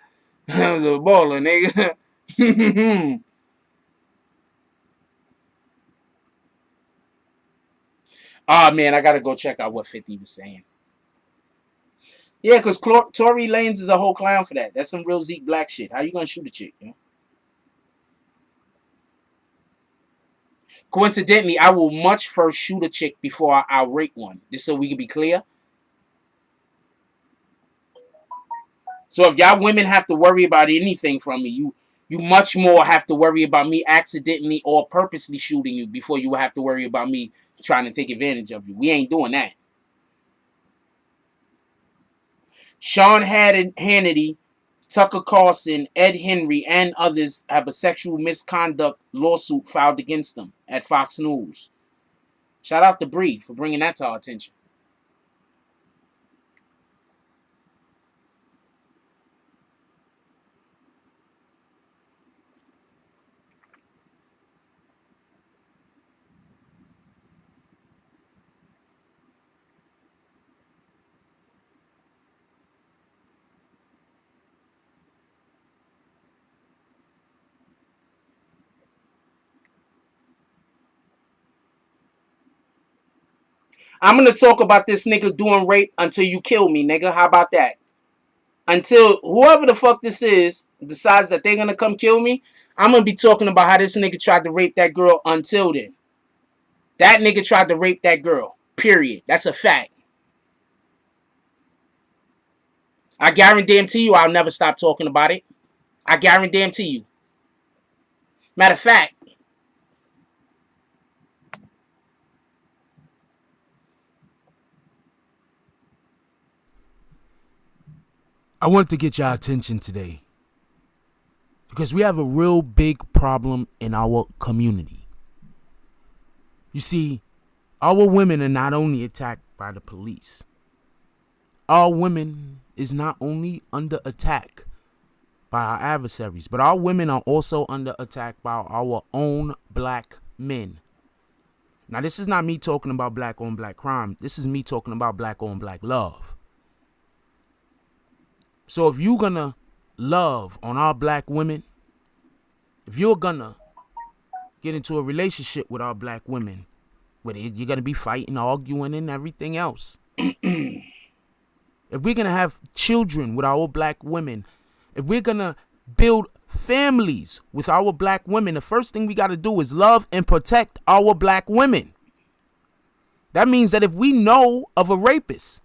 I was a baller, nigga. Oh, man, I gotta go check out what 50 was saying. Yeah, because Tory Lanez is a whole clown for that. That's some real Zeke Black shit. How you gonna shoot a chick, you know? Coincidentally, I will much first shoot a chick before I'll rape one. Just so we can be clear. So if y'all women have to worry about anything from me, you much more have to worry about me accidentally or purposely shooting you before you have to worry about me trying to take advantage of you. We ain't doing that. Sean Hannity, Tucker Carlson, Ed Henry, and others have a sexual misconduct lawsuit filed against them at Fox News. Shout out to Bree for bringing that to our attention. I'm going to talk about this nigga doing rape until you kill me, nigga. How about that? Until whoever the fuck this is decides that they're going to come kill me, I'm going to be talking about how this nigga tried to rape that girl until then. That nigga tried to rape that girl. Period. That's a fact. I guarantee you I'll never stop talking about it. I guarantee you. Matter of fact, I want to get your attention today because we have a real big problem in our community. You see, our women are not only attacked by the police. Our women is not only under attack by our adversaries, but our women are also under attack by our own black men. Now, this is not me talking about black on black crime. This is me talking about black on black love. So if you're gonna love on our black women, if you're gonna get into a relationship with our black women, where you're gonna be fighting, arguing, and everything else. If we're gonna have children with our black women, if we're gonna build families with our black women, the first thing we gotta do is love and protect our black women. That means that if we know of a rapist,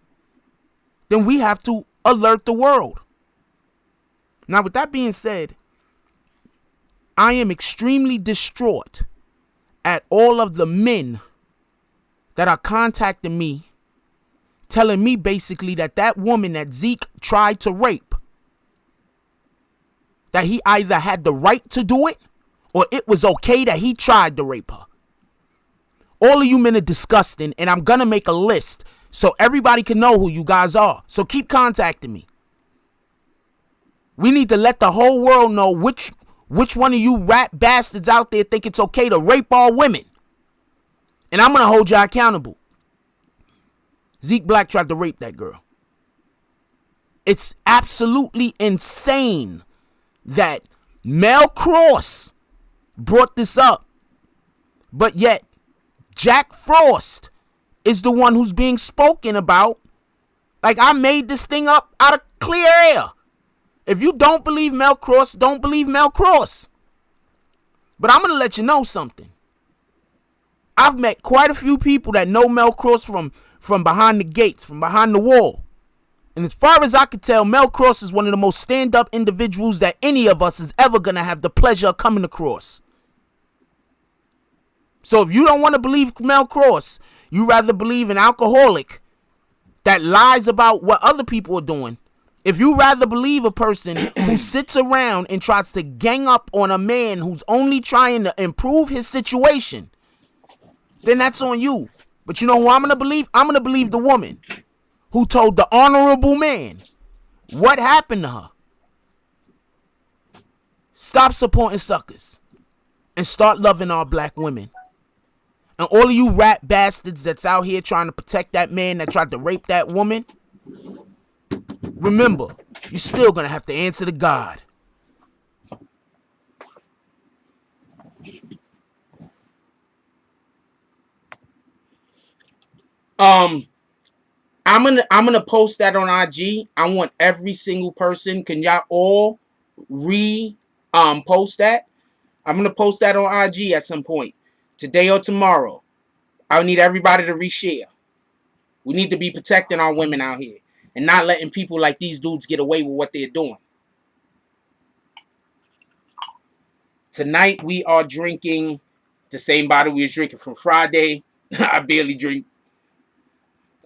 then we have to alert the world. Now, with that being said, I am extremely distraught at all of the men that are contacting me, telling me basically that that woman that Zeke tried to rape, that he either had the right to do it or it was okay that he tried to rape her. All of you men are disgusting, and I'm going to make a list so everybody can know who you guys are. So keep contacting me. We need to let the whole world know which one of you rat bastards out there think it's okay to rape all women. And I'm going to hold y'all accountable. Zeke Black tried to rape that girl. It's absolutely insane that Mel Cross brought this up, but yet Jack Frost is the one who's being spoken about. Like I made this thing up out of clear air. If you don't believe Mel Cross, don't believe Mel Cross. But I'm going to let you know something. I've met quite a few people that know Mel Cross from behind the gates, from behind the wall. And as far as I could tell, Mel Cross is one of the most stand-up individuals that any of us is ever going to have the pleasure of coming across. So if you don't want to believe Mel Cross, you rather believe an alcoholic that lies about what other people are doing. If you rather believe a person who sits around and tries to gang up on a man who's only trying to improve his situation, then that's on you. But you know who I'm going to believe? I'm going to believe the woman who told the honorable man what happened to her. Stop supporting suckers and start loving our black women. And all of you rat bastards that's out here trying to protect that man that tried to rape that woman, remember, you're still going to have to answer to God. I'm gonna post that on IG. I want every single person. Can y'all all post that? I'm gonna post that on IG at some point, today or tomorrow. I need everybody to reshare. We need to be protecting our women out here and not letting people like these dudes get away with what they're doing. Tonight we are drinking the same bottle we was drinking from Friday. I barely drink.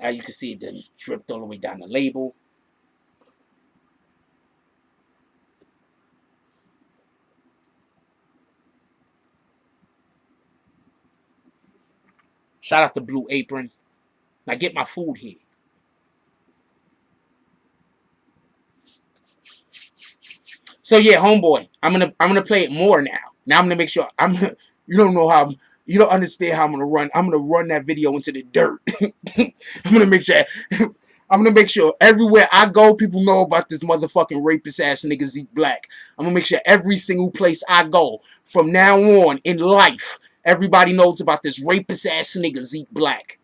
You can see it done dripped all the way down the label. Shout out to Blue Apron. Now get my food here. So yeah, homeboy, I'm gonna play it more now. Now I'm gonna make sure you don't know how. You don't understand how I'm gonna run. I'm gonna run that video into the dirt. I'm gonna make sure everywhere I go, people know about this motherfucking rapist ass nigga Zeke Black. I'm gonna make sure every single place I go from now on in life, everybody knows about this rapist ass nigga Zeke Black.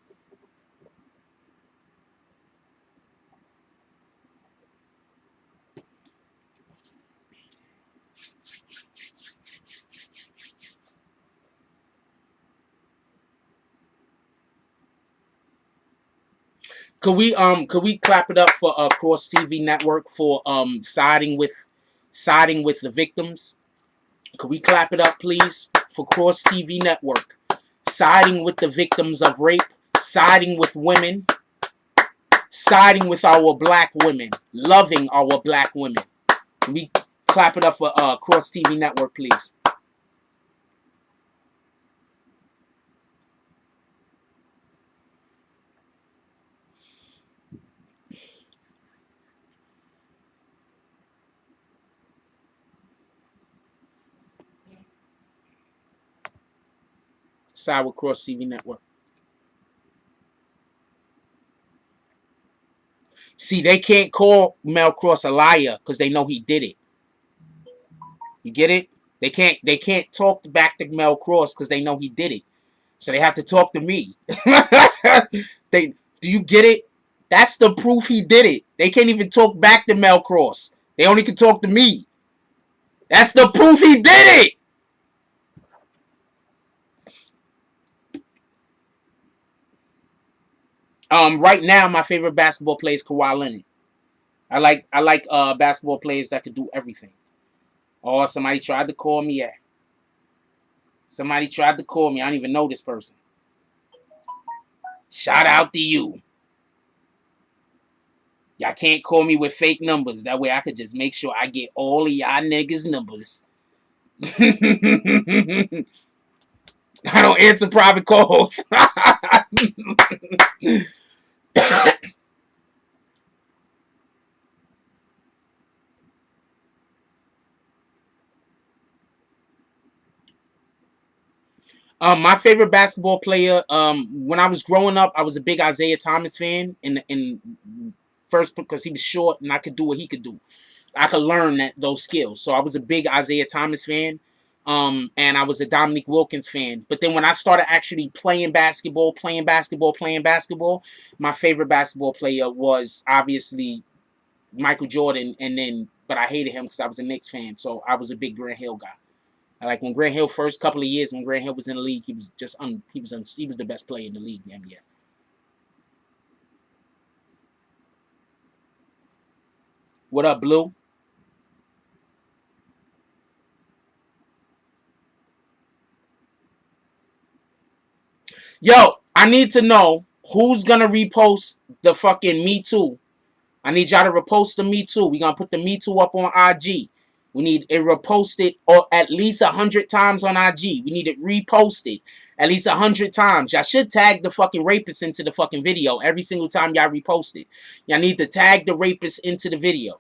Could we clap it up for Cross TV Network for siding with the victims? Could we clap it up, please, for Cross TV Network siding with the victims of rape, siding with women, siding with our black women, loving our black women. Can we clap it up for Cross TV Network, please? Side with Cross TV Network. See, they can't call Mel Cross a liar because they know he did it. You get it? They can't talk back to Mel Cross because they know he did it. So they have to talk to me. Do you get it? That's the proof he did it. They can't even talk back to Mel Cross. They only can talk to me. That's the proof he did it. Right now, my favorite basketball player is Kawhi Leonard. I like basketball players that could do everything. Oh, somebody tried to call me. Yeah. Somebody tried to call me. I don't even know this person. Shout out to you. Y'all can't call me with fake numbers. That way I could just make sure I get all of y'all niggas' numbers. I don't answer private calls. My favorite basketball player, when I was growing up, I was a big Isaiah Thomas fan. In first, because he was short and I could do what he could do. I could learn those skills. So I was a big Isaiah Thomas fan. And I was a Dominique Wilkins fan. But then when I started actually playing basketball, my favorite basketball player was obviously Michael Jordan. But I hated him because I was a Knicks fan. So I was a big Grant Hill guy. Like when Grant Hill first couple of years when Grant Hill was in the league, he was just he was the best player in the league in the NBA. What up, Blue? Yo, I need to know who's gonna repost the fucking Me Too. I need y'all to repost the Me Too. We're gonna put the Me Too up on IG. We need it reposted or at least 100 times on IG. We need it reposted at least 100 times. Y'all should tag the fucking rapist into the fucking video every single time y'all repost it. Y'all need to tag the rapist into the video.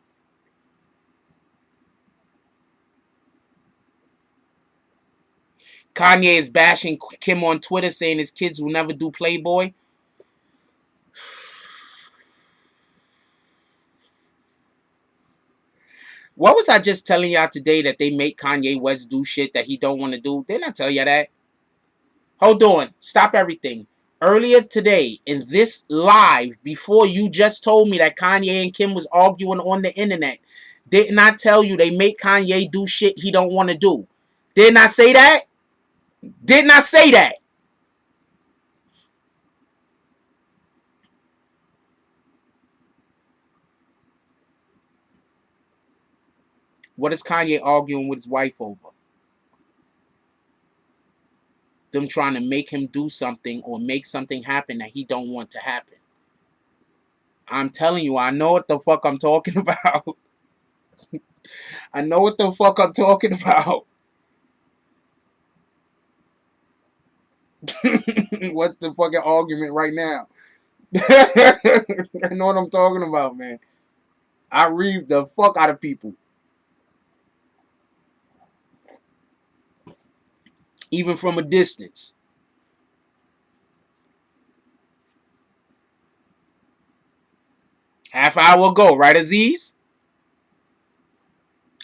Kanye is bashing Kim on Twitter, saying his kids will never do Playboy. What was I just telling y'all today that they make Kanye West do shit that he don't want to do? Didn't I tell y'all that? Hold on. Stop everything. Earlier today, in this live, before you just told me that Kanye and Kim was arguing on the internet, didn't I tell you they make Kanye do shit he don't want to do? Didn't I say that? Didn't I say that? What is Kanye arguing with his wife over? Them trying to make him do something or make something happen that he don't want to happen. I'm telling you, I know what the fuck I'm talking about. I know what the fuck I'm talking about. What's the fucking argument right now? I know what I'm talking about, man. I read the fuck out of people. Even from a distance. Half hour ago, right, Aziz?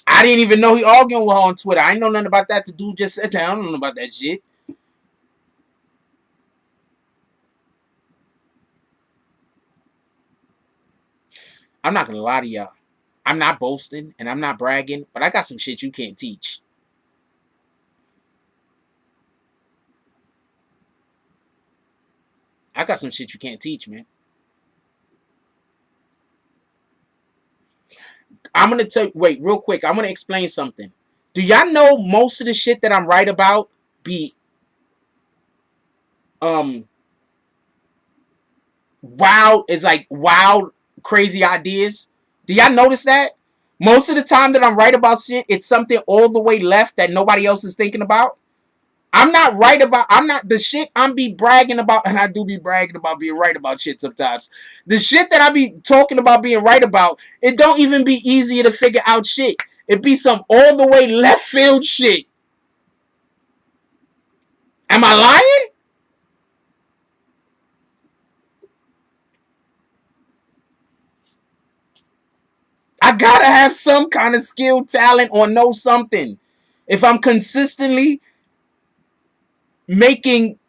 I didn't even know he arguing with her on Twitter. I ain't know nothing about that. The dude just said that. I don't know about that shit. I'm not gonna lie to y'all. I'm not boasting and I'm not bragging, but I got some shit you can't teach. I got some shit you can't teach, man. I'm gonna tell you, wait, real quick. I'm gonna explain something. Do y'all know most of the shit that I'm right about be wild, crazy ideas. Do y'all notice that? Most of the time that I'm right about shit, it's something all the way left that nobody else is thinking about. I'm not the shit I'm be bragging about, and I do be bragging about being right about shit sometimes. The shit that I be talking about being right about, it don't even be easier to figure out shit. It be some all the way left field shit. Am I lying? I gotta have some kind of skill, talent, or know something. If I'm consistently making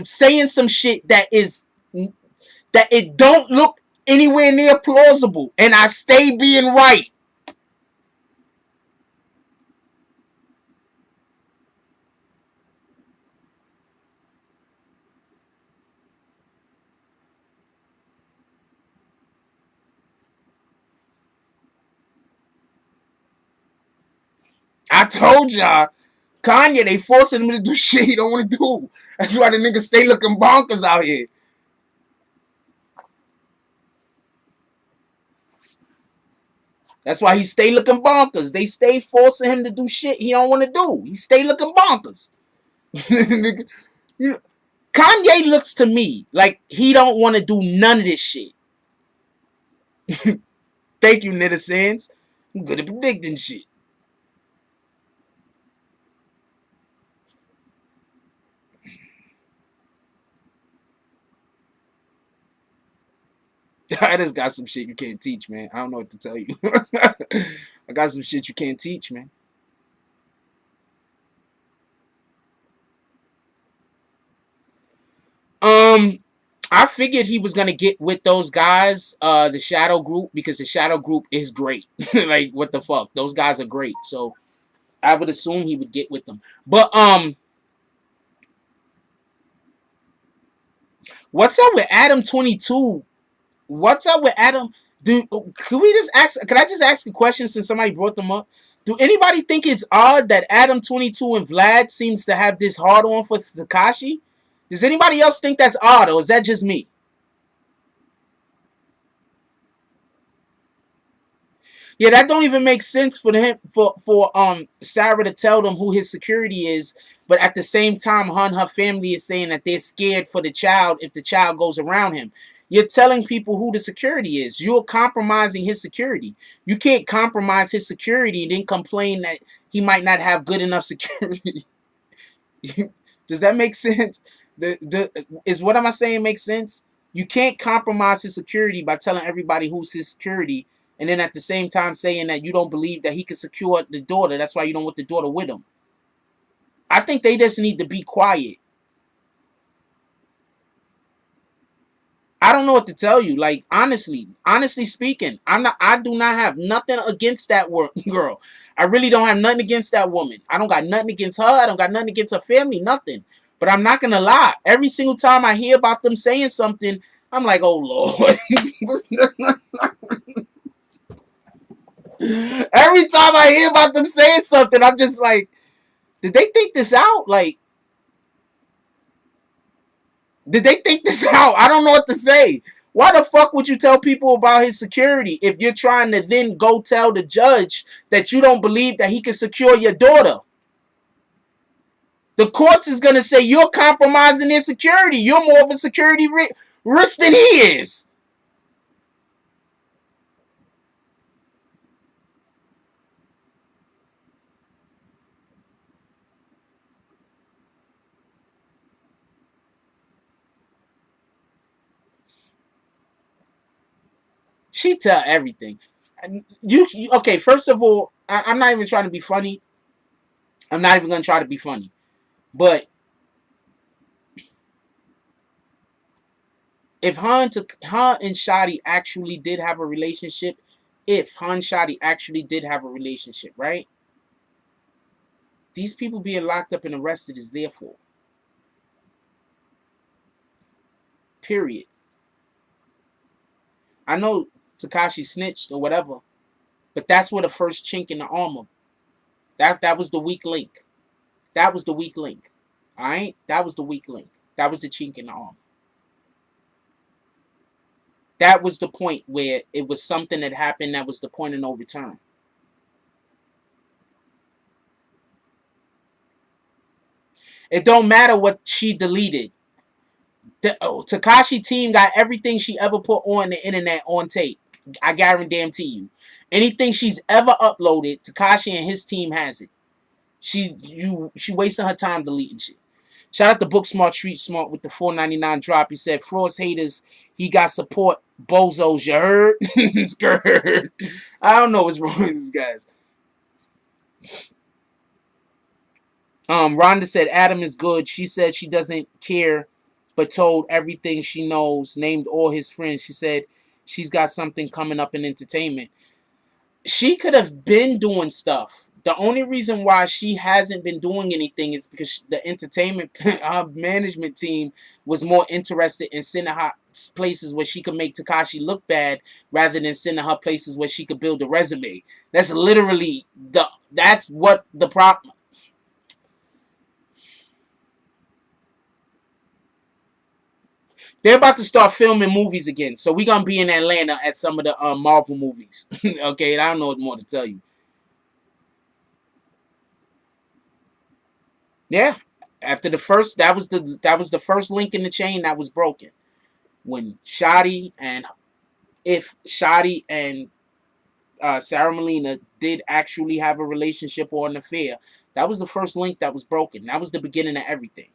saying some shit that it don't look anywhere near plausible, and I stay being right. I told y'all, Kanye, they forcing him to do shit he don't want to do. That's why the niggas stay looking bonkers out here. That's why he stay looking bonkers. They stay forcing him to do shit he don't want to do. He stay looking bonkers. Kanye looks to me like he don't want to do none of this shit. Thank you, netizens. I'm good at predicting shit. I just got some shit you can't teach, man. I don't know what to tell you. I got some shit you can't teach, man. I figured he was gonna get with those guys, the Shadow Group, because the Shadow Group is great. Like, what the fuck? Those guys are great. So I would assume he would get with them. But what's up with Adam 22? What's up with Adam? Dude, could I just ask a question since somebody brought them up? Do anybody think it's odd that Adam 22 and Vlad seems to have this hard on for Tekashi? Does anybody else think that's odd, or is that just me? Yeah, that don't even make sense for him for Sarah to tell them who his security is, but at the same time, her and her family is saying that they're scared for the child if the child goes around him. You're telling people who the security is. You're compromising his security. You can't compromise his security and then complain that he might not have good enough security. Does that make sense? Is what am I saying make sense? You can't compromise his security by telling everybody who's his security, and then at the same time saying that you don't believe that he can secure the daughter. That's why you don't want the daughter with him. I think they just need to be quiet. I don't know what to tell you. Like, honestly speaking, I do not have nothing against that girl. I really don't have nothing against that woman. I don't got nothing against her. I don't got nothing against her family, nothing. But I'm not gonna lie. Every single time I hear about them saying something, I'm like, oh Lord. Every time I hear about them saying something, I'm just like, did they think this out? Like, did they think this out? I don't know what to say. Why the fuck would you tell people about his security if you're trying to then go tell the judge that you don't believe that he can secure your daughter? The courts is going to say you're compromising their security. You're more of a security risk than he is. She tell everything. Okay, first of all, I'm not even trying to be funny. I'm not even going to try to be funny. But if her and Shadi actually did have a relationship, right? These people being locked up and arrested is their fault. Period. I know Tekashi snitched or whatever, but that's where the first chink in the armor. That was the weak link. That was the weak link. Alright? That was the weak link. That was the chink in the armor. That was the point where it was something that happened that was the point of no return. It don't matter what she deleted. The Tekashi team got everything she ever put on the internet on tape. I guarantee you. Anything she's ever uploaded, Tekashi and his team has it. She wasting her time deleting shit. Shout out to Book Smart Street Smart with the $4.99 drop. He said, Frost haters, he got support. Bozos, you heard? Skirt. I don't know what's wrong with these guys. Rhonda said Adam is good. She said she doesn't care, but told everything she knows, named all his friends. She said she's got something coming up in entertainment. She could have been doing stuff. The only reason why she hasn't been doing anything is because the entertainment management team was more interested in sending her places where she could make Tekashi look bad rather than sending her places where she could build a resume. That's literally that's what the problem. They're about to start filming movies again, so we're gonna be in Atlanta at some of the Marvel movies. Okay, I don't know what more to tell you. Yeah, after the first, that was the first link in the chain that was broken. When Shotty and Sarah Molina did actually have a relationship or an affair, that was the first link that was broken. That was the beginning of everything.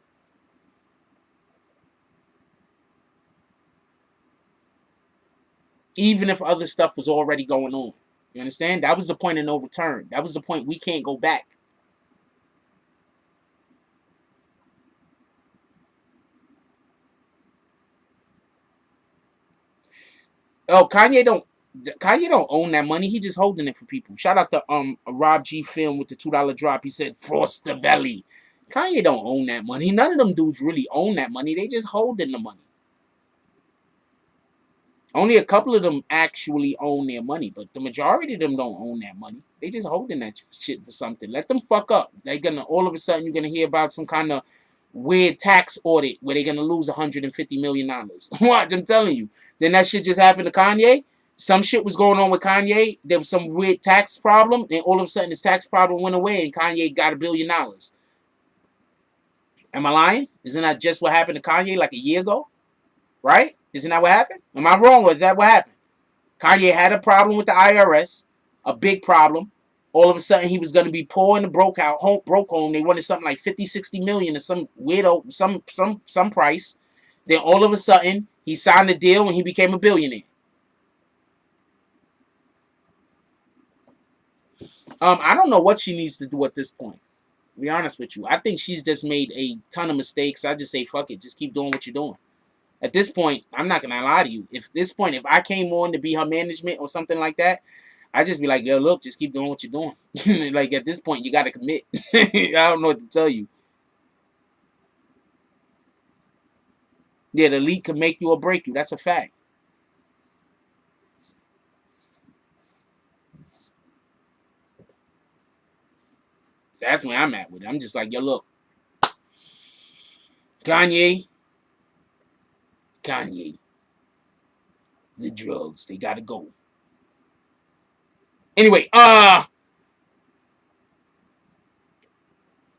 Even if other stuff was already going on. You understand? That was the point of no return. That was the point we can't go back. Oh, Kanye don't own that money. He just holding it for people. Shout out to Rob G Film with the $2 drop. He said Frost the Valley. Kanye don't own that money. None of them dudes really own that money. They just holding the money. Only a couple of them actually own their money, but the majority of them don't own that money. They just holding that shit for something. Let them fuck up. They're gonna all of a sudden you're gonna hear about some kind of weird tax audit where they're gonna lose $150 million. Watch, I'm telling you. Then that shit just happened to Kanye. Some shit was going on with Kanye. There was some weird tax problem, and all of a sudden his tax problem went away, and Kanye got $1 billion. Am I lying? Isn't that just what happened to Kanye like a year ago? Right? Isn't that what happened? Am I wrong, or is that what happened? Kanye had a problem with the IRS, a big problem. All of a sudden, he was going to be poor in the broke home. They wanted something like 50, 60 million or some weirdo, some price. Then all of a sudden, he signed a deal and he became a billionaire. I don't know what she needs to do at this point. To be honest with you, I think she's just made a ton of mistakes. I just say, fuck it, just keep doing what you're doing. At this point, I'm not going to lie to you. If I came on to be her management or something like that, I'd just be like, yo, look, just keep doing what you're doing. Like, at this point, you got to commit. I don't know what to tell you. Yeah, the leak could make you or break you. That's a fact. That's where I'm at with it. I'm just like, yo, look. Kanye. The drugs, they gotta go. Anyway,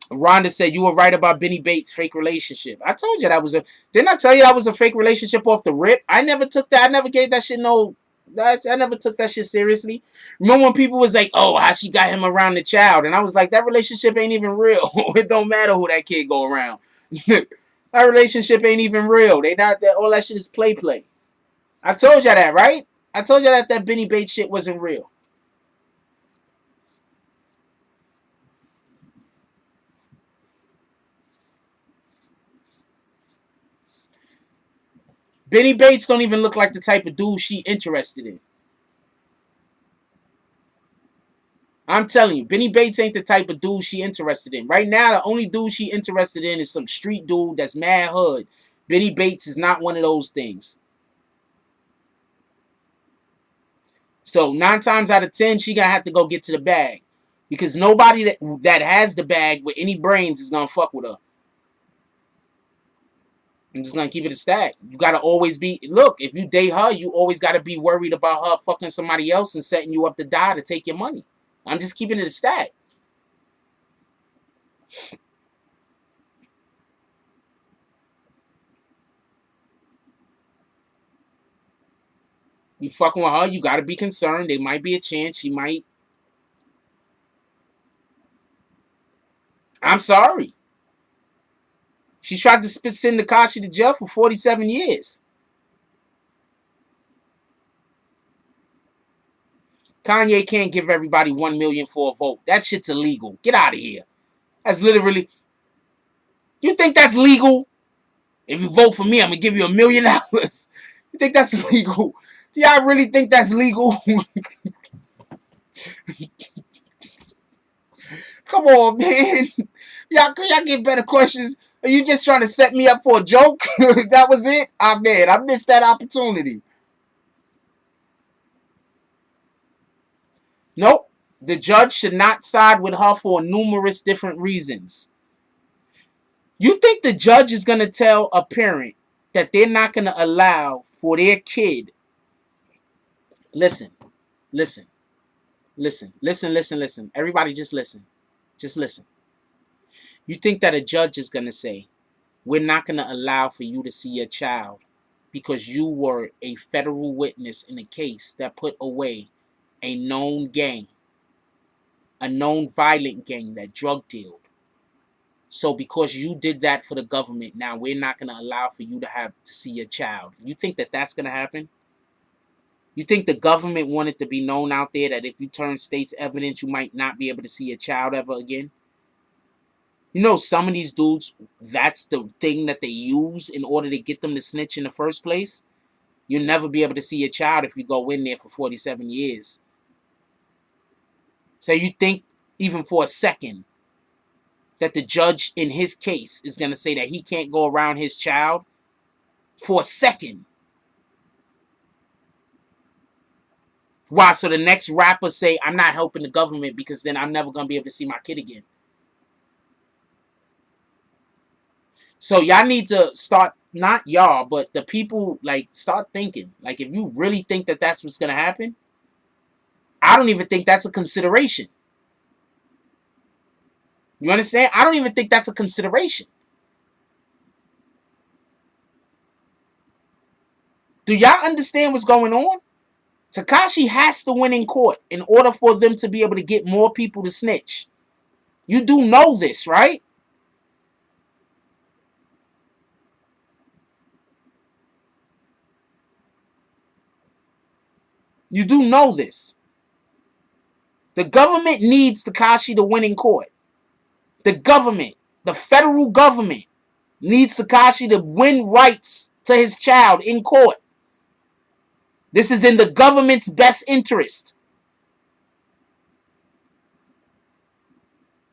Rhonda said, you were right about Benny Bates' fake relationship. I told you that was didn't I tell you that was a fake relationship off the rip? I never took that. I never gave that shit I never took that shit seriously. Remember when people was like, oh, how she got him around the child? And I was like, that relationship ain't even real. It don't matter who that kid go around. That relationship ain't even real. They not that. All that shit is play. I told you that, right? I told you that Benny Bates shit wasn't real. Benny Bates don't even look like the type of dude she interested in. I'm telling you, Benny Bates ain't the type of dude she interested in. Right now, the only dude she interested in is some street dude that's mad hood. Benny Bates is not one of those things. So 9 times out of 10, she gonna have to go get to the bag. Because nobody that has the bag with any brains is gonna fuck with her. I'm just gonna keep it a stat. You gotta always be, look, if you date her, you always gotta be worried about her fucking somebody else and setting you up to die to take your money. I'm just keeping it a stat. You fucking with her, you gotta be concerned. There might be a chance she might. I'm sorry. She tried to send Tekashi to jail for 47 years. Kanye can't give everybody $1 million for a vote. That shit's illegal. Get out of here. That's literally. You think that's legal? If you vote for me, I'm gonna give you $1 million. You think that's legal? Yeah, I really think that's legal. Come on, man. Y'all get better questions. Are you just trying to set me up for a joke? That was it? I'm mad. I missed that opportunity. Nope. The judge should not side with her for numerous different reasons. You think the judge is going to tell a parent that they're not going to allow for their kid? Listen. Everybody just listen. Just listen. You think that a judge is going to say, we're not going to allow for you to see your child because you were a federal witness in a case that put away a known gang, a known violent gang that drug dealed. So because you did that for the government, now we're not going to allow for you to see your child. You think that that's going to happen? You think the government wanted to be known out there that if you turn state's evidence, you might not be able to see your child ever again? You know, some of these dudes, that's the thing that they use in order to get them to snitch in the first place. You'll never be able to see your child if you go in there for 47 years. So you think, even for a second, that the judge in his case is going to say that he can't go around his child? For a second. Why? So the next rapper say, I'm not helping the government because then I'm never going to be able to see my kid again. So y'all need to start, not y'all, but the people, like, start thinking. Like, if you really think that that's what's going to happen, I don't even think that's a consideration. You understand? I don't even think that's a consideration. Do y'all understand what's going on? Tekashi has to win in court in order for them to be able to get more people to snitch. You do know this, right? You do know this. The government needs Tekashi to win in court. The government, the federal government, needs Tekashi to win rights to his child in court. This is in the government's best interest.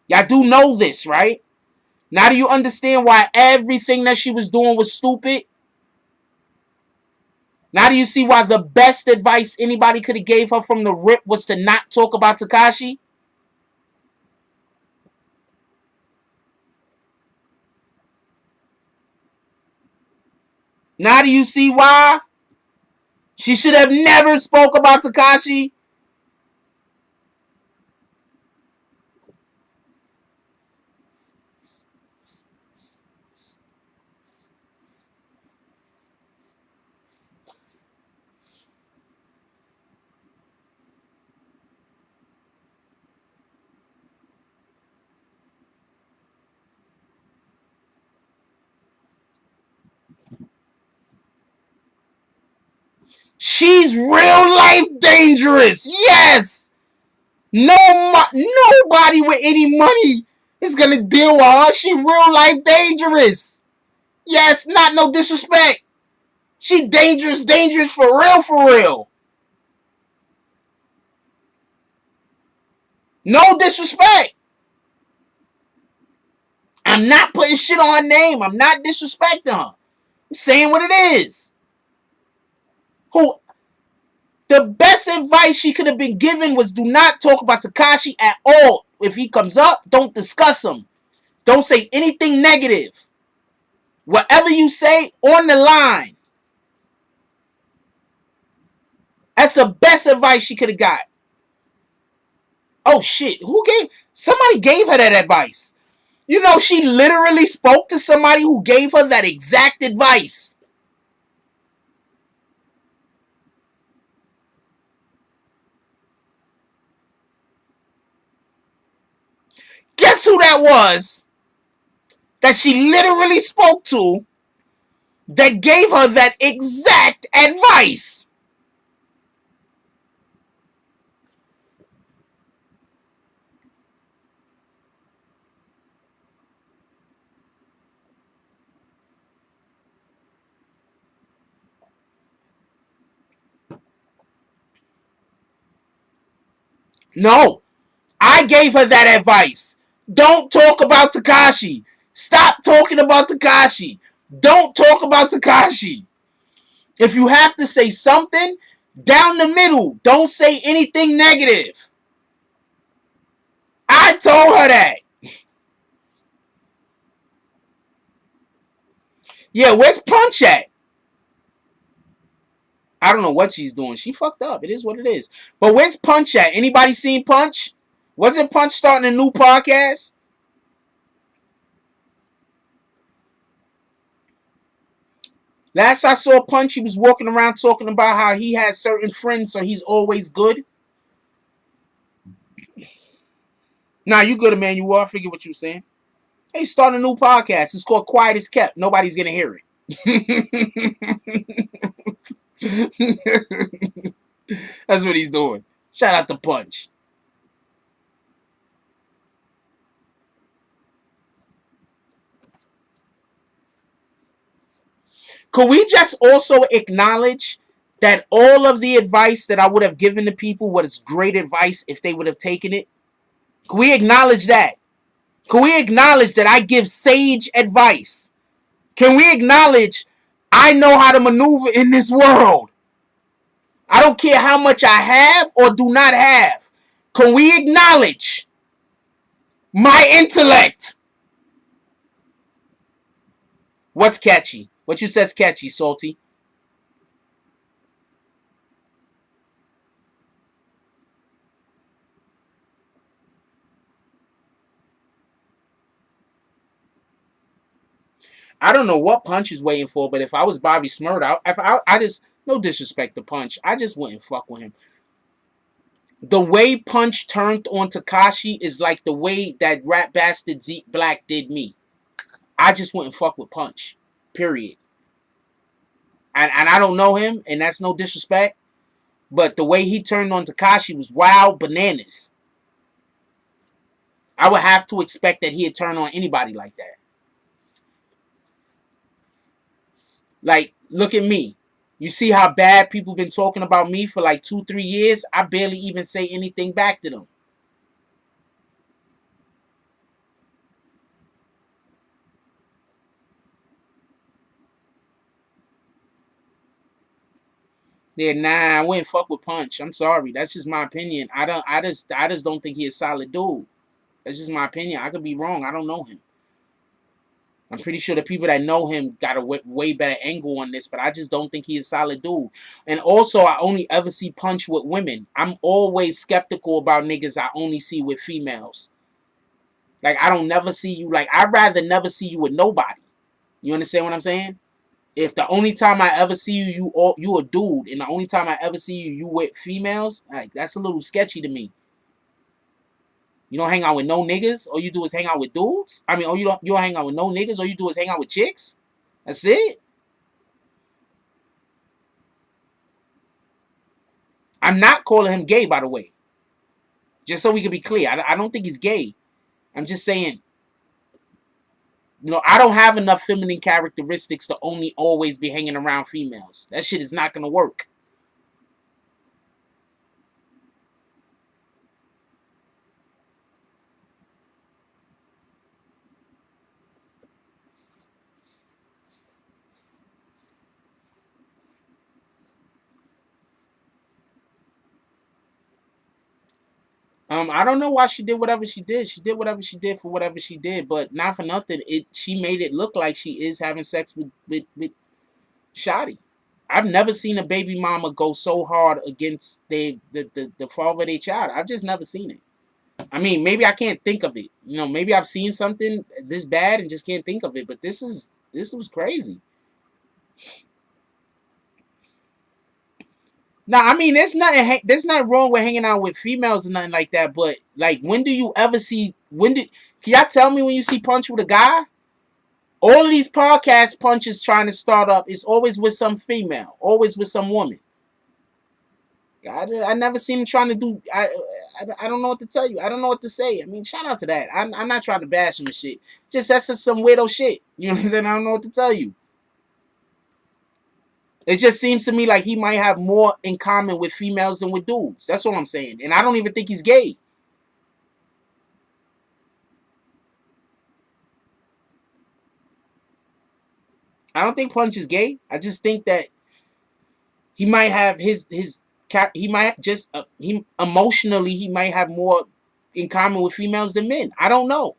Y'all do know this, right? Now do you understand why everything that she was doing was stupid? Now do you see why the best advice anybody could have gave her from the rip was to not talk about Tekashi? Now do you see why? She should have never spoke about Tekashi. She's real life dangerous. Yes. Nobody with any money is going to deal with her. She real life dangerous. Yes, not no disrespect. She dangerous for real. No disrespect. I'm not putting shit on her name. I'm not disrespecting her. I'm saying what it is. The best advice she could have been given was do not talk about Tekashi at all. If he comes up, don't discuss him. Don't say anything negative. Whatever you say on the line. That's the best advice she could have got. Oh shit, somebody gave her that advice. You know, she literally spoke to somebody who gave her that exact advice. Guess who that was that she literally spoke to that gave her that exact advice? No, I gave her that advice. Don't talk about Tekashi. Stop talking about Tekashi. Don't talk about Tekashi. If you have to say something, down the middle. Don't say anything negative. I told her that. Yeah, where's Punch at? I don't know what she's doing. She fucked up. It is what it is. But where's Punch at? Anybody seen Punch? Wasn't Punch starting a new podcast? Last I saw Punch, he was walking around talking about how he has certain friends, so he's always good. Nah, you good, Emmanuel. I figured what you were saying. He's starting a new podcast. It's called Quiet as Kept. Nobody's going to hear it. That's what he's doing. Shout out to Punch. Could we just also acknowledge that all of the advice that I would have given to people was great advice if they would have taken it? Could we acknowledge that? Can we acknowledge that I give sage advice? Can we acknowledge I know how to maneuver in this world? I don't care how much I have or do not have. Can we acknowledge my intellect? What's catchy? What you said's catchy, Salty? I don't know what Punch is waiting for, but if I was Bobby Smurda, I just, no disrespect to Punch, I just wouldn't fuck with him. The way Punch turned on Tekashi is like the way that rat bastard Zeke Black did me. I just wouldn't fuck with Punch. Period. And I don't know him, and that's no disrespect, but the way he turned on Tekashi was wild bananas. I would have to expect that he'd turn on anybody like that. Like, look at me. You see how bad people been talking about me for like 2-3 years? I barely even say anything back to them. Yeah, nah, I wouldn't fuck with Punch. I'm sorry. That's just my opinion. I just don't think he's a solid dude. That's just my opinion. I could be wrong. I don't know him. I'm pretty sure the people that know him got a way better angle on this, but I just don't think he's a solid dude. And also, I only ever see Punch with women. I'm always skeptical about niggas I only see with females. Like, I don't never see you, like, I'd rather never see you with nobody. You understand what I'm saying? If the only time I ever see you, you a dude, and the only time I ever see you with females, like, that's a little sketchy to me. You don't hang out with no niggas. All you do is hang out with dudes. I mean, you don't hang out with no niggas. All you do is hang out with chicks. That's it. I'm not calling him gay, by the way. Just so we can be clear. I don't think he's gay. I'm just saying, you know, I don't have enough feminine characteristics to only always be hanging around females. That shit is not going to work. I don't know why she did whatever she did. She did whatever she did for whatever she did, but not for nothing. She made it look like she is having sex with Shotty. I've never seen a baby mama go so hard against the father of their child. I've just never seen it. I mean, maybe I can't think of it. You know, maybe I've seen something this bad and just can't think of it. But this was crazy. Now, I mean, there's nothing wrong with hanging out with females or nothing like that. But like, when do you ever see? Can y'all tell me when you see Punch with a guy? All of these podcast Punches trying to start up is always with some female, always with some woman. I never seen him trying to do. I don't know what to tell you. I don't know what to say. I mean, shout out to that. I'm not trying to bash him and shit. Just that's just some weirdo shit. You know what I'm saying? I don't know what to tell you. It just seems to me like he might have more in common with females than with dudes. That's what I'm saying. And I don't even think he's gay. I don't think Punch is gay. I just think that he might have he might just he emotionally he might have more in common with females than men. I don't know.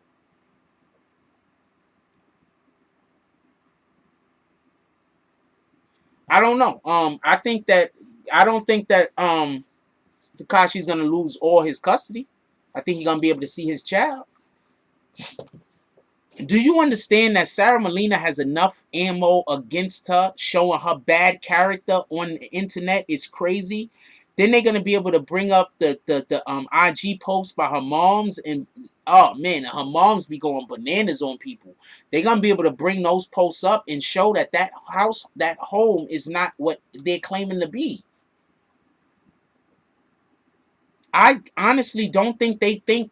I don't know. I don't think that Tekashi's gonna lose all his custody. I think he's gonna be able to see his child. Do you understand that Sarah Molina has enough ammo against her, showing her bad character on the internet? It's crazy. Then they're gonna be able to bring up the IG post by her moms, and oh man, her moms be going bananas on people. They're gonna be able to bring those posts up and show that house, that home is not what they're claiming to be. I honestly don't think they think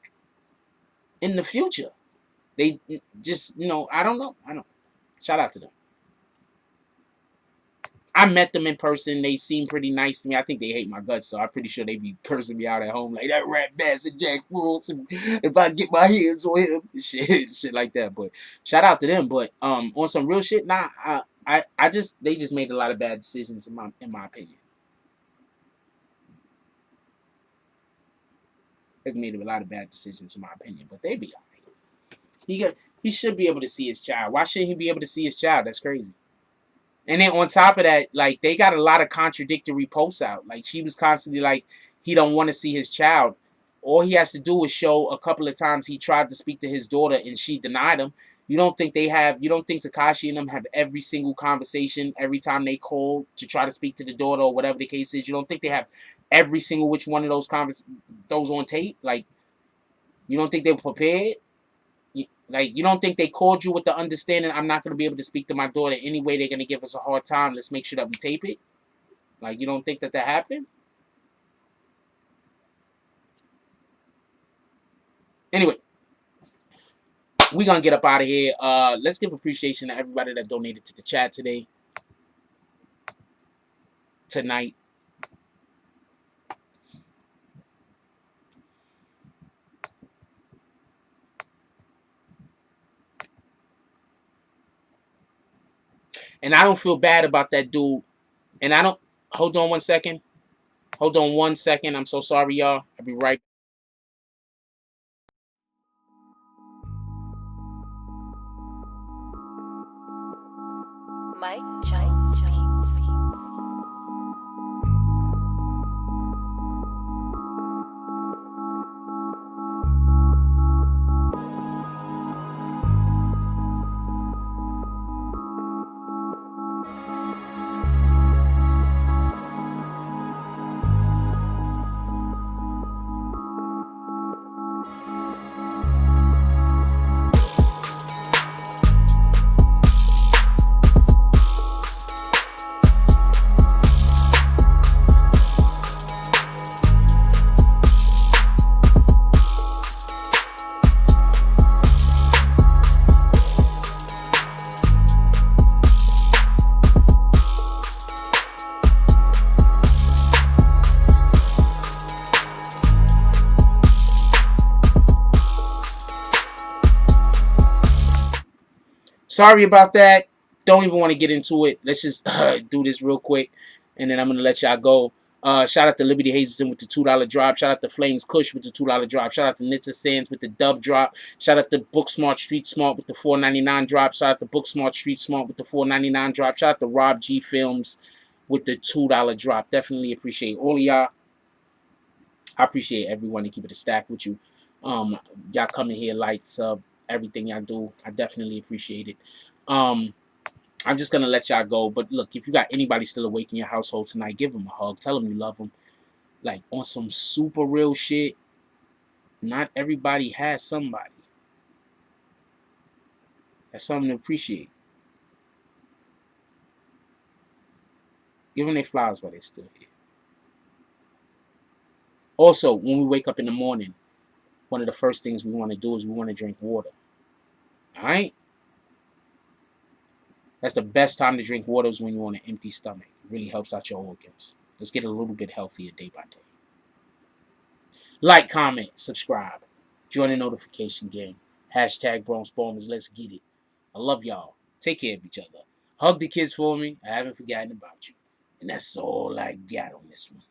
in the future. They just, I don't know. I don't. Shout out to them. I met them in person. They seem pretty nice to me. I think they hate my guts, so I'm pretty sure they be cursing me out at home like that rat bastard Jack Fools. If I get my hands on him, shit like that. But shout out to them. But on some real shit, nah. They just made a lot of bad decisions in my opinion. They made a lot of bad decisions in my opinion, but they be alright. He should be able to see his child. Why shouldn't he be able to see his child? That's crazy. And then on top of that, like, they got a lot of contradictory posts out. Like, she was constantly like, he don't want to see his child. All he has to do is show a couple of times he tried to speak to his daughter and she denied him. You don't think Tekashi and them have every single conversation every time they call to try to speak to the daughter or whatever the case is? You don't think they have every single which one of those on tape? Like, you don't think they're prepared? Like, you don't think they called you with the understanding, I'm not going to be able to speak to my daughter anyway, they're going to give us a hard time, let's make sure that we tape it? Like, you don't think that happened? Anyway, we're going to get up out of here. Let's give appreciation to everybody that donated to the chat tonight. And I don't feel bad about that dude. And I don't... Hold on one second. I'm so sorry, y'all. I'll be right back. Mike Jones. Sorry about that. Don't even want to get into it. Let's just do this real quick, and then I'm going to let y'all go. Shout out to Liberty Hazelton with the $2 drop. Shout out to Flames Kush with the $2 drop. Shout out to Nitsa Sands with the dub drop. Shout out to Book Smart Street Smart with the $4.99 drop. Shout out to Book Smart Street Smart with the $4.99 drop. Shout out to Rob G Films with the $2 drop. Definitely appreciate all of y'all. I appreciate everyone to keep it a stack with you. Y'all coming here, like, sub, everything y'all do. I definitely appreciate it. I'm just going to let y'all go. But look, if you got anybody still awake in your household tonight, give them a hug. Tell them you love them. Like, on some super real shit, not everybody has somebody. That's something to appreciate. Give them their flowers while they're still here. Also, when we wake up in the morning, one of the first things we want to do is we want to drink water. All right? That's the best time to drink water is when you're on an empty stomach. It really helps out your organs. Let's get a little bit healthier day by day. Like, comment, subscribe. Join the notification game. Hashtag Bronx Bombers. Let's get it. I love y'all. Take care of each other. Hug the kids for me. I haven't forgotten about you. And that's all I got on this one.